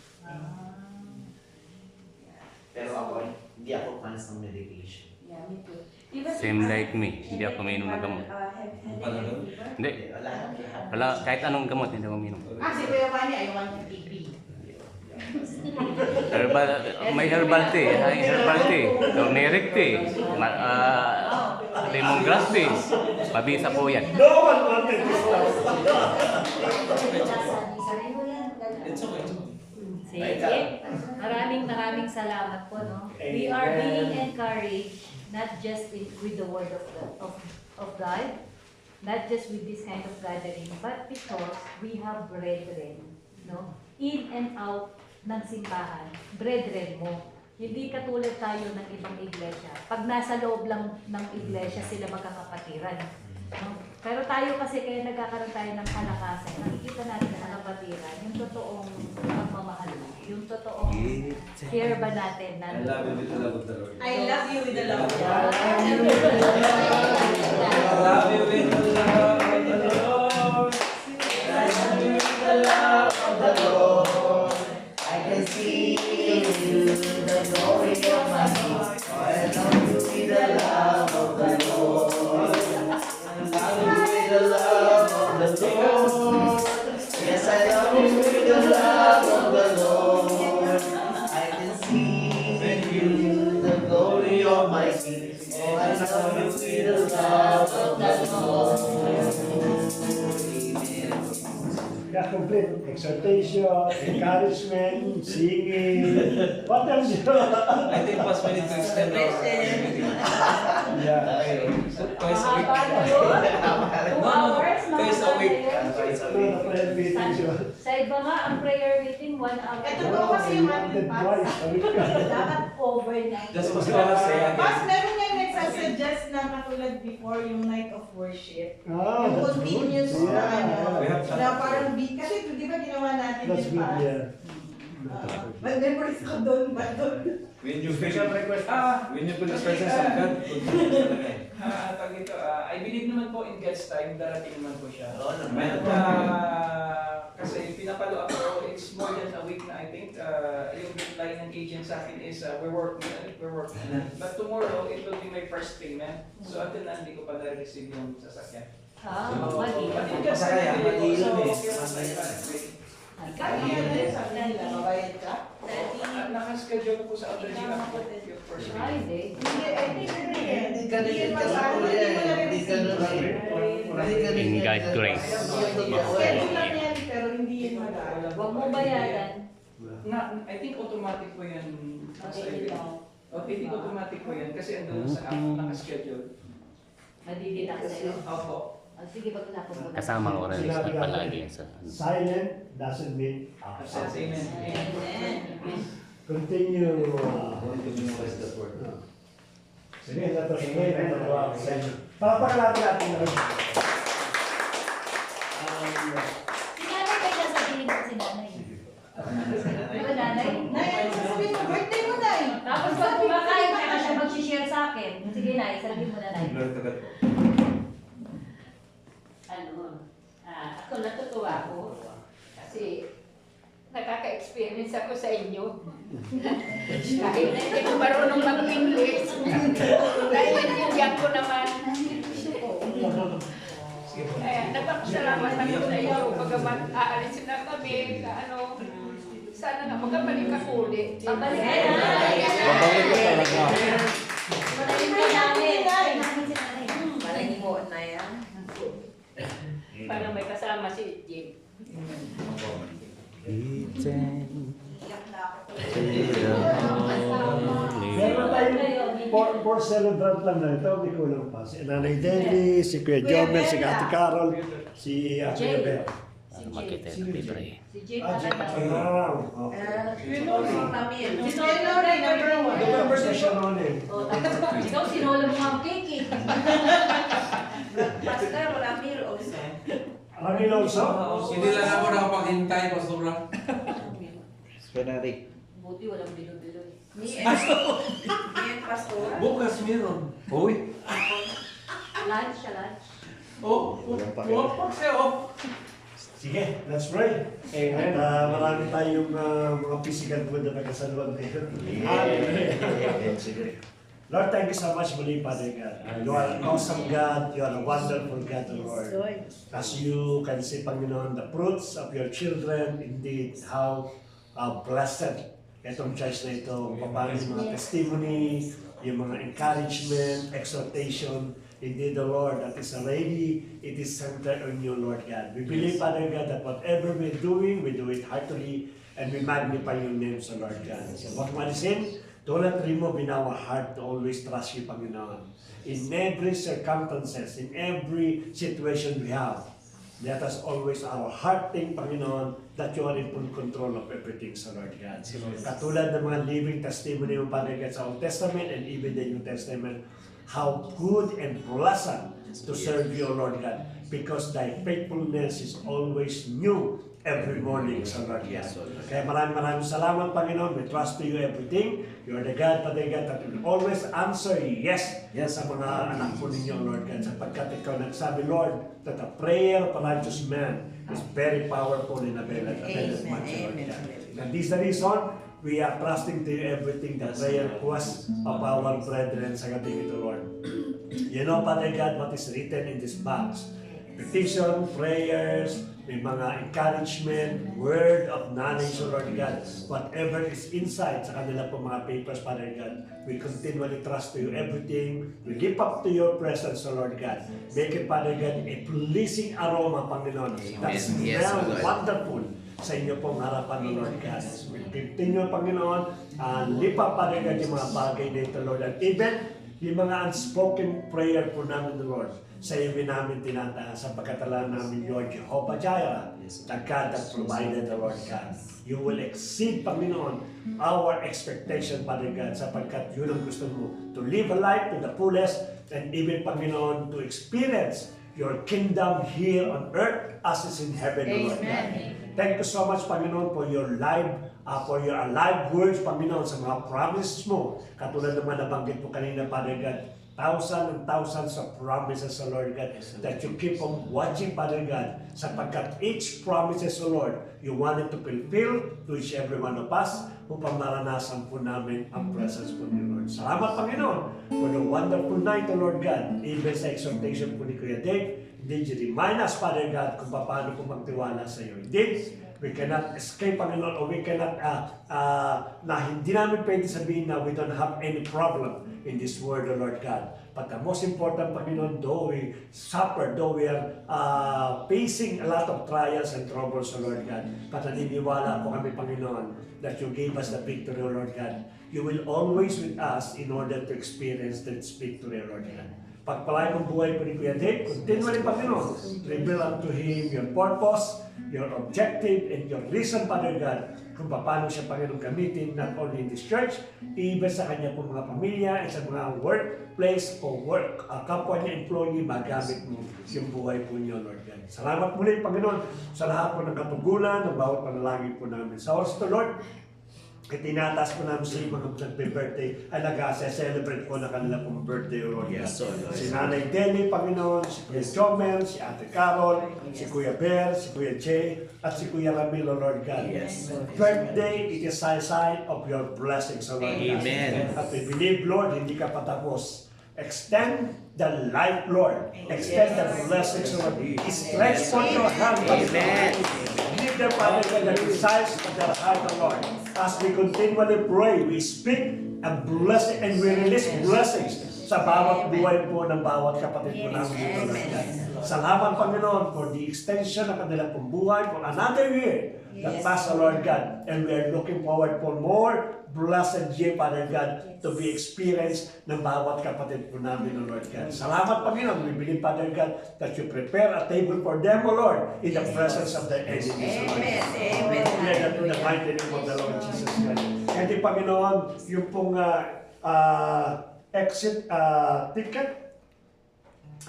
Pero ako, hindi ako fans ng medication.
Yeah, me too. Even
Same like me. Hindi ako umiinom ng gamot. Hindi. Wala, kahit anong gamot, hindi ako umiinom.
Si Kuya Manny, ayaw ng TB.
May herbal tea, turmeric tea, Lemongrass base. Pabisa po yan.
No one wanted to stop.
It's okay.
Sige. Maraming salamat po, no? We are being encouraged, not just with the word of God, not just with this kind of gathering, but because we have brethren, no? In and out ng simbahan, brethren mo. Hindi katulad tayo ng ibang iglesia. Pag nasa loob lang ng iglesia, sila magkakapatiran. No? Pero tayo kasi kaya nagkakaroon tayo ng kalakasan. Nakikita natin sa kapatiran, yung totoong pagmamahal, yung totoong care ba natin na
I love you with the love of the Lord.
I love you with the love of God.
I love you with the love of the Lord.
I love you with the love of the Lord. I can see you, the glory of my heart. I love you with the love of the Lord. I love you with the love of the Lord. Yes, I love you with the love of the Lord. I can see you, the glory of my King. Oh, I love you with the love of the Lord.
Yeah, complete exhortation, encouragement, singing. What else?
I think Pas we need to extend our
Yeah.
twice a week.
Mahaba na yun. 2 hours,
Twice a week.
mahaba na yun. Sa iba nga, ang prayer meeting, 1 hour.
Ito po kasi yung ating
Twice
pass.
a week.
Dapat overnight.
Just was gonna say
Mas
again.
meron nga nagsasuggest na katulad before yung night of worship.
Ah,
Yung
that's good.
continuous na ano.
We have
Na parang kasi di ba ginawa natin
That's
yung
good,
pass?
yeah.
Mag-memories ko doon ba doon?
When you
Special request.
when you put the presence of God, talaga eh.
Tawag ito, I believe naman po in God's time, darating naman po siya.
Oo
naman.
Kasi pinapalo ako, it's more than a week na I think. Yung reply ng agent sa akin is, we're working on it, we're working on it. But tomorrow, it will be my first payment. So until na, hindi ko pa na-receive yung sasakyan.
Mali.
But in God's time,
Masaya,
so,
mali yun eh.
okay,
Masaya.
Kaya yan, sabi nila, mabayad ka?
Nakaschedule ko sa other yung first payment.
Friday.
Hindi, I think hindi eh.
Hindi ka rin
In God's grace.
Schedule lang yan, pero hindi yan magagawa.
Huwag mo bayaran.
I think automatic po yan.
Okay,
I think automatic po yan kasi andun sa app, nakaschedule.
Madidita sa'yo.
Opo.
Sige, pag-tapos mo na.
Kasama ko rin sa palagi sa
Silent doesn't mean
Says amen.
Continue.
Want to memorize that word.
Sige, natutuloy, natutuwa ako sa inyo. Palakpakan natin na rin.
Si nanay kayo sasabihin ko si nanay. Di ba nanay?
Nay, ano sasabihin mo? Birthday mo, Nay!
Tapos pag kumakain ka siya mag-share sa akin. Sige nay, sabihin mo na nay.
Glory to God.
Ako natutuwa ako kasi nakaka-experience ako sa inyo. Kahit na hindi ko marunong mag-English. Dahil nandiyan ko naman. Kaya nagpapasalamat ako sa iyo. Pagamat aalisin na kami sa ano. Sana nga magkabalik ako ulit.
Pabalik ka na.
Babalik ka talaga.
Pabalik ka namin. Namin si nanay.
Parang mo na yan.
Para may kasama si Jim.
Iyak na ako.
Meron tayong for celebrant lang na ito, hindi ko lang pa. Si Nanay Denny, si Kuya Jomel, si Ate Carol, si Ate Beth.
Makita yung pipray.
Si Jake
Ah,
na
si
lang.
Wow.
Si Tenore, number 1.
November session on it.
O, tapos ikaw sinolo mo ang cake eh.
Pastor, Ramir also.
Ramil also?
Hindi lang ako nakapaghintay, Pastora. Spenaric.
Buti walang bilo-bilo eh.
Me and Pastor.
Bukas meron. Uy.
Lunch siya, lunch.
Oh, buwak siya, oh.
Sige, let's pray. At marami tayong mga physical food na nagkasaluan ngayon. Lord, thank you so much muli, Father God. You are an awesome God. You are a wonderful God, Lord. As you can see, Panginoon, the fruits of your children, indeed, how blessed itong church na ito, paano yung mga testimony, yung mga encouragement, exhortation. Indeed, the Lord that is already, it is centered on you, Lord God. We believe, Father God, that whatever we're doing, we do it heartily, and we magnify your name, so Lord God. So what one is in, do not remove in our heart to always trust you, Panginoon. In every circumstances, in every situation we have, let us always our heart think, Panginoon, that you are in full control of everything, so Lord God. Katulad ng mga living testimony mo, Father God, sa Old Testament and even the New Testament, how good and pleasant to serve you, Lord God, because thy faithfulness is always new every morning, so Lord God. Kaya maraming salamat, Panginoon. We trust to you everything. You are the God, Father God, that will always answer yes sa mga anak po ninyo, Lord God. Sapagkat ikaw nagsabi, Lord, that the prayer of a righteous man is very powerful and availeth much, Lord God. And this is the reason we are trusting to you everything, the prayer request of our brethren sa gabi ito, Lord. You know, Father God, what is written in this box. Petition, prayers, may mga encouragement, word of knowledge, Lord God. Whatever is inside sa kanila po mga papers, Father God, we continually trust to you everything. We lift up to your presence, Lord God. Make it, Father God, a pleasing aroma, Panginoon. That smell wonderful sa inyo pong harapan, Lord God. We continue, Panginoon, lift up, Father God, yung mga bagay nito, Lord. And even yung mga unspoken prayer po namin, Lord, sa iyo namin tinatahan sapagkat alam namin you are Jehovah Jireh, the God that provided, the Lord God. You will exceed, Panginoon, our expectation, Father God, sapagkat yun ang gusto mo, to live a life to the fullest and even, Panginoon, to experience your kingdom here on earth as is in heaven, Lord God. Thank you so much, Panginoon, for your alive words, Panginoon, sa mga promises mo. Katulad naman nabanggit mo kanina, Father God, thousands and thousands of promises, O Lord God, that you keep on watching, Father God, sapagkat each promises, O Lord, you wanted to fulfill to each every one of us upang maranasan po namin ang presence po ni Lord. Salamat, Panginoon, for the wonderful night, O Lord God, even sa exhortation po ni Kuya Dave. Indeed, you remind us, Father God, kung paano po magtiwala sa iyo. Indeed, we cannot escape, Panginoon, or we cannot, na hindi namin pwede sabihin na we don't have any problem in this world, O Lord God. But the most important, Panginoon, though we suffer, though we are facing a lot of trials and troubles, O Lord God, but naniniwala po kami, Panginoon, that you gave us the victory, O Lord God. You will always with us in order to experience that victory, O Lord God. Pagpalain ng buhay po ni Kuya Dave, continually, Panginoon, reveal unto him your purpose, your objective, and your reason, Father God, kung paano siya, Panginoon, gamitin, not only in this church, even sa kanya po mga pamilya, sa mga workplace o work, kapwa niya, employee, magamit mo yung buhay po niyo, Lord God. Salamat muli, Panginoon, sa lahat po ng katugunan, ng bawat panalangin po namin. Sa oras to, Lord, itinatas po namin sa mga nagbe-birthday, celebrate po na kanila pong birthday, Lord.
Yes, Lord.
Si Nanay Denny, Panginoon, si Kuya Chomel, si Ate Carol, si Kuya Bear, si Kuya Jay, at si Kuya Ramilo, Lord God.
Yes.
Birthday, it is a sign of your blessings, Lord God.
Amen.
At we believe, Lord, hindi ka patapos. Extend the life, Lord. Extend the blessings, Lord. Stretch forth your hand,
Amen.
Give them, Father God, the desires of their heart, Lord. As we continually pray, we speak a blessing and we release blessings sa bawat buhay po ng bawat kapatid po namin dito, Lord God. Salamat, Panginoon, for the extension ng kanilang pong buhay for another year that passed, Lord God. And we are looking forward for more blessed year, Father God, to be experienced ng bawat kapatid po namin, O Lord God. Salamat, Panginoon. We believe, Father God, that you prepare a table for them, O Lord, in the presence of their enemies, O Lord God.
Amen.
In the mighty name of the Lord Jesus Christ. And di, Panginoon, yung pong exit ticket,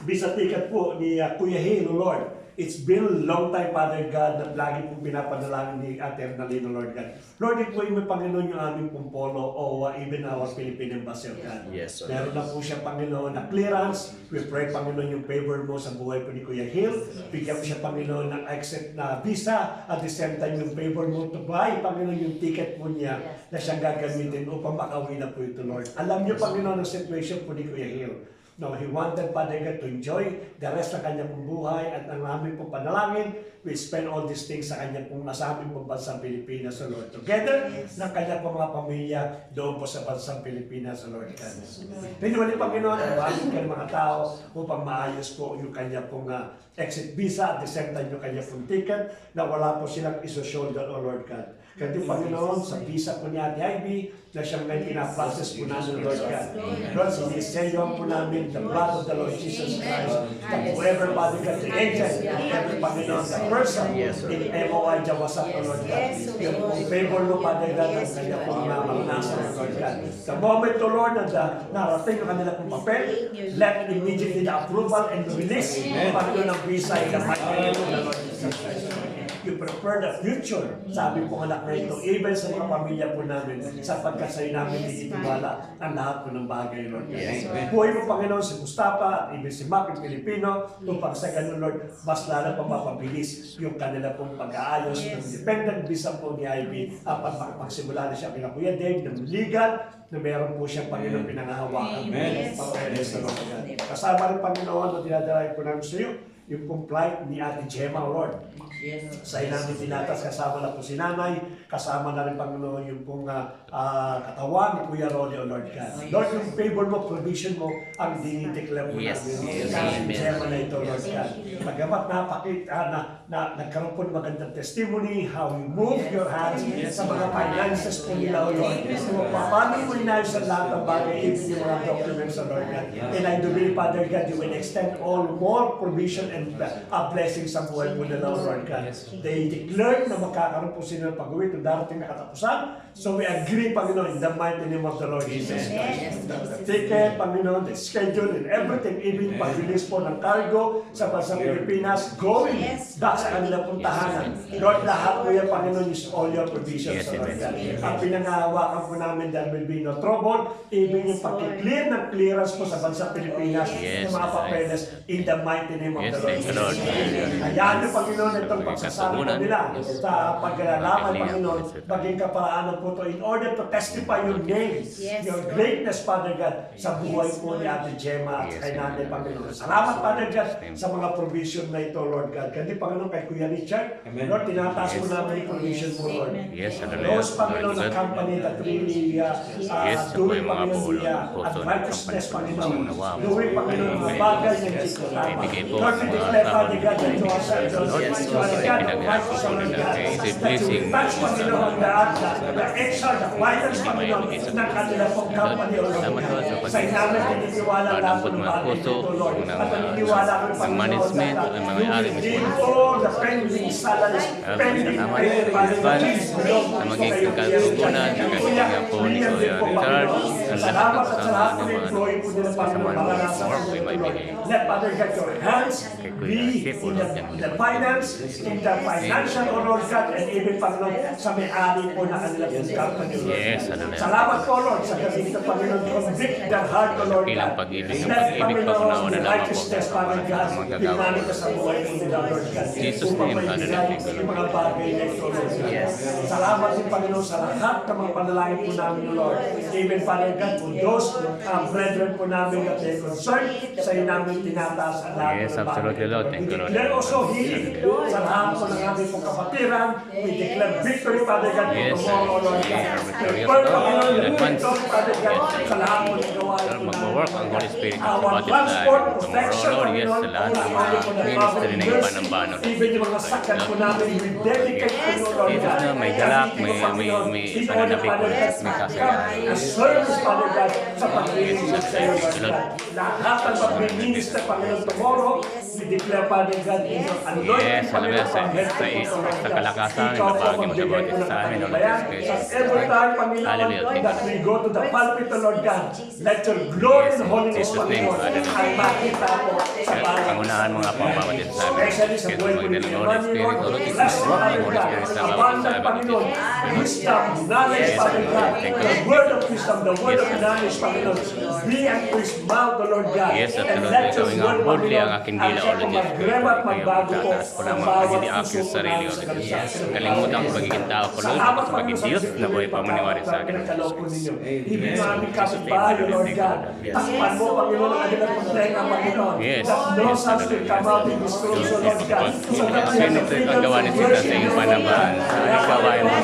visa ticket po ni Kuya Hale, Lord. It's been a long time, Father God, na lagi pong pinapanalangin ni Ate Ernalina, Lord God. Lord, ito yung Panginoon yung aming pong polo o even our Philippine Embassy, God.
Yes, Lord.
Meron na po siya, Panginoon, na clearance. We pray, Panginoon, yung favor mo sa buhay po ni Kuya Hill. Bigyan mo siya, Panginoon, ng exit na visa. At the same time, yung favor mo to buy, Panginoon, yung ticket po niya na siyang gagamitin upang makauwi na po ito, Lord. Alam niyo, Panginoon, ang situation po ni Kuya Hill. No, He wanted, Father God, to enjoy the rest ng kanya pong buhay at ang aming pong panalangin, we spend all these things sa kanya pong nasa aming pong bansang Pilipinas, O Lord. Together ng kanya pong mga pamilya doon po sa bansang Pilipinas, O Lord God. Pinuwali, Panginoon, ang bagay ka ng mga tao upang maayos po yung kanya pong exit visa at the same time yung kanya pong ticket na wala po silang iso-shoulder, O Lord God. Kasi Panginoon, sa visa po ni Ate Ivy, na siyang may pinaprocess po namin, Lord God. Lord, siniselyohan po namin the blood of the Lord Jesus Christ, that whoever, Father God, the agent, whoever, Panginoon, the person in MOI Jawasap, O Lord God, yung pong favor mo, Father God, ang kanya pong maranasan, O Lord God. The moment, O Lord, na narating ang kanila pong papel, let immediately the approval and the release, Panginoon, ng visa in the mighty name of the Lord Jesus Christ. You prepare the future, sabi po anak na ito, even sa mga pamilya po namin, sapagkat sa'yo namin ititiwala ang lahat po ng bagay, Lord. Buhay mo, Panginoon, si Mustafa at even si Mac, yung Pilipino, upang sa ganun, Lord, mas lalo pang mapabilis yung kanila pong pag-aayos ng dependent visa po ni Ivy at magsimula na siya kina Kuya Dave ng legal na meron po siyang Panginoon pinangahawakan. Kasama rin, Panginoon, na dinadalayan po namin sa iyo, yung pong flight ni Ate Gemma, Lord. Sa namin tinatas, kasama na po si Nanay, kasama na rin, Panginoon, yung pong katawan ni Kuya Rolly, O Lord God. Lord, yung favor mo, provision mo, ang dinideclare mo namin. Sa Ate Gemma na ito, Lord God. Magamat nagkaroon po ng magandang testimony, how you move your hands sa mga finances po nila, O Lord. Paano mo inayos ang lahat ng bagay, even yung mga documents, O Lord God. And I do believe, Father God, you will extend all more provision and blessing sa buhay mo nila, O Lord God. They declared na magkakaroon po sila ng pag-uwi ng darating na katapusan. So we agree, Panginoon, in the mighty name of the Lord Jesus Christ. The ticket, Panginoon, the schedule and everything, even pag-release po ng cargo sa bansang Pilipinas, going back sa kanilang puntahanan. Lord, lahat po yan, Panginoon, is all your provisions, Lord God. Ang pinangahawakan po namin, there will be no trouble, even yung pag-clear ng clearance po sa bansang Pilipinas, ng mga papeles, in the mighty name of the Lord Jesus Christ. Hayaan niyo, Panginoon, itong pagsasama nila sa paglalaman, Panginoon, maging kaparaanan po ito in order to testify your name, your greatness, Father God, sa buhay po ni Ate Gemma at kay Nanay, Panginoon. Salamat, Father God, sa mga provision na ito, Lord God. Kasi, Panginoon, kay Kuya Richard, Lord, tinataas mo namin yung provision mo, Lord. Those, Panginoon, na company that really doing, Panginoon, at righteousness, Panginoon, doing, Panginoon, mga bagay na dito. Lord, we declare, Father God, that you are God, the extra, the finance, Panginoon, ng kanila pong company, O Lord. Sa inamin, tinitiwala lang po ng bagay dito, Lord. At tinitiwala ko, Panginoon, that all the pending salaries, pending payments,
sa magiging katugunan, sa kasigang po ni Kuya Richard, sa lahat ng kasama ng mga kasama ng mga work, we might be
let Father God your hands be in the finance, in the financial, O Lord God, and even, Panginoon, sa may-ari po na kanilang company, Lord. Salamat po, Lord, sa gabi ito, Panginoon, convict their heart, O Lord God.
Bilang pag-ibig ng pag-ibig, pag-unawa na lamang po
sa magagawa sa buhay nila, Lord God.
Jesus name, hallelujah.
Yung mga bagay na ito, Lord God. Salamat din, Panginoon, sa lahat ng mga panalangin po namin, Lord. Even, Father God, for those brethren po namin that they concerned, sa iyo namin tinataas ang lahat ng bagay.
Yes, absolutely, Lord. Thank you, Lord.
We declare also healing sa lahat po ng aming pong kapatiran. We declare victory, Father God, tomorrow, Lord God. We pray, Panginoon, the victory, Father God, sa lahat po ng gawa po namin.
Mag-work ang Holy Spirit sa bawat isa. Tomorrow, Lord, yes, sa lahat ng mga ministry na ipanambano.
Even yung mga sakyan po namin, we dedicate po, Lord
Jesus
God.
na may galak, may pananabik, may kasayahan.
A service, Father God, sa pag-iisip sa iyo, Lord God. Lahat ng pag-minister, Panginoon, tomorrow, we declare, Father God, in your anointing, Panginoon,
sa kalakasan, ibabagi mo sa bawat isa sa amin, Lord Jesus.
Every time, Panginoon, that we go to the pulpit, Lord God, let your glory and holiness, Panginoon, ay makita po sa bayan.
Pangunahan mga pambabatid sa amin.
Especially sa buhay po ni
Holy Spirit, Lord Jesus, ang Holy Spirit sa bawat
katawan ng
sabi ni
Panginoon.
Jesus.
Wisdom, knowledge,
Yes,
Father God.
thank you.
The word of wisdom, the word of
Yes.
knowledge, Panginoon. Be ang His mouth, O Lord God.
Yes, at
And
Lord,
let
ikaw
His
nga
word,
boldly ang
Panginoon,
aking
ang
dila, O
siya
Lord
pong
Jesus.
maggrema at magbago po
Tataas ko
sa
lamang
bawat
hindi aking
puso po
sarili,
namin
O
sa
Lord
kansas.
Jesus. Kalimutan ko pagiging tao ko, Lord, at pagiging Diyos na buhay pamaniwari sa akin.
Pinagkaloob ninyo. Even
Yes.
sa aming kapitbahay, O Lord God.
Yes.
Takpan mo, Panginoon, ang kanilang pagtenga, Panginoon.
Yes.
That no
Yes,
such will come out in this room, O Lord God. So that we have the
Sinito
freedom
ang gawa ni
to
Sita
worship
sa iyong
you,
panambahan. Sa iyong gawain mo,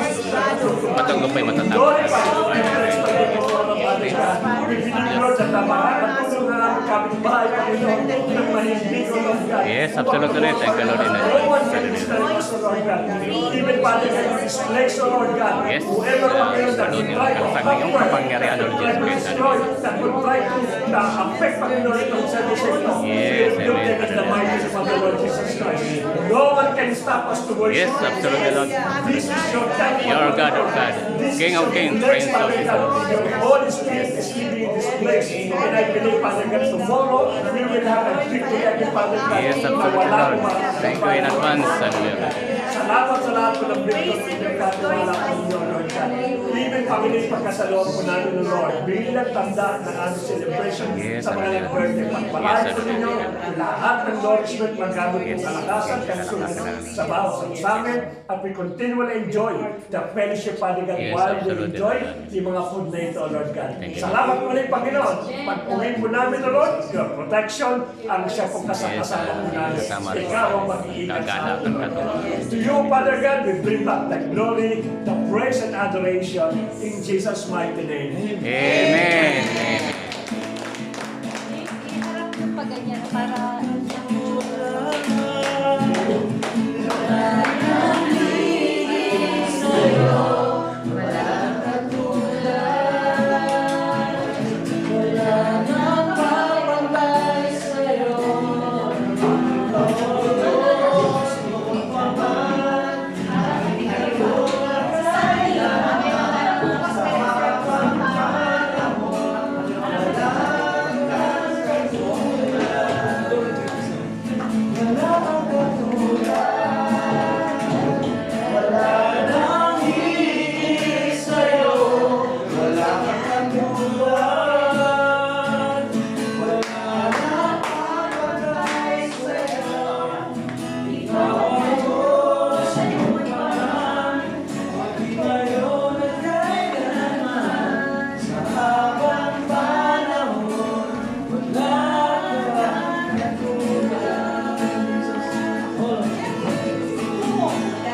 matagumpay matatapos.
Lord, Panginoon, interest pa rin po, Father God. We believe, Lord, that napakatulong ng aming kapitbahay, Panginoon, ng mahimbing, O Lord God.
Yes, absolutely. Thank you, Lord, in the
No one
name
can
of
disturb us, O Lord God. Even, Father God, in this place, O Lord God.
Yes.
Whoever, Panginoon, that will try to
Kalsag ng iyong
hamper,
kapangyarihan, Lord
that will
Jesus.
destroy, that will try to affect, Panginoon, itong service ito.
Yes,
We rebuke
amen.
them in the mighty name of the Lord Jesus Christ. No one can stop us to worship.
Yes, absolutely, Lord.
This is your time.
You are God of God, King of kings, Prince of peace.
Your Holy Spirit is living in this place. And I believe, Father God, tomorrow we will have a victory again, Father God.
Yes, absolutely, Lord. Thank you in advance. Hallelujah.
Salamat sa lahat po ng victory ng katiwala po ninyo, Lord God. Even Panginoon, pagkasaloob po namin, O Lord, bilang tanda ng aming celebration
Yes,
sa mga
hallelujah.
birthday. Pagpalain
Yes,
po ninyo lahat ng nourishment maggamit po kalakasan, kasunod sa bawat sa amin, at we continually enjoy the fellowship, Father God,
Yes,
while we
absolutely.
enjoy yung mga food na ito, Lord God.
Thank you.
Salamat po rin, Panginoon. Pag-uwi po namin, O Lord, your protection, ang siya pong
Yes,
kasama po namin.
kasama rin.
Ikaw ang mag-iingat sa
Gagalakan ka to.
to you, Father God, we bring back the glory, the praise and adoration in Jesus' mighty name.
Amen. Amen.
Iharap yung pag ganyan para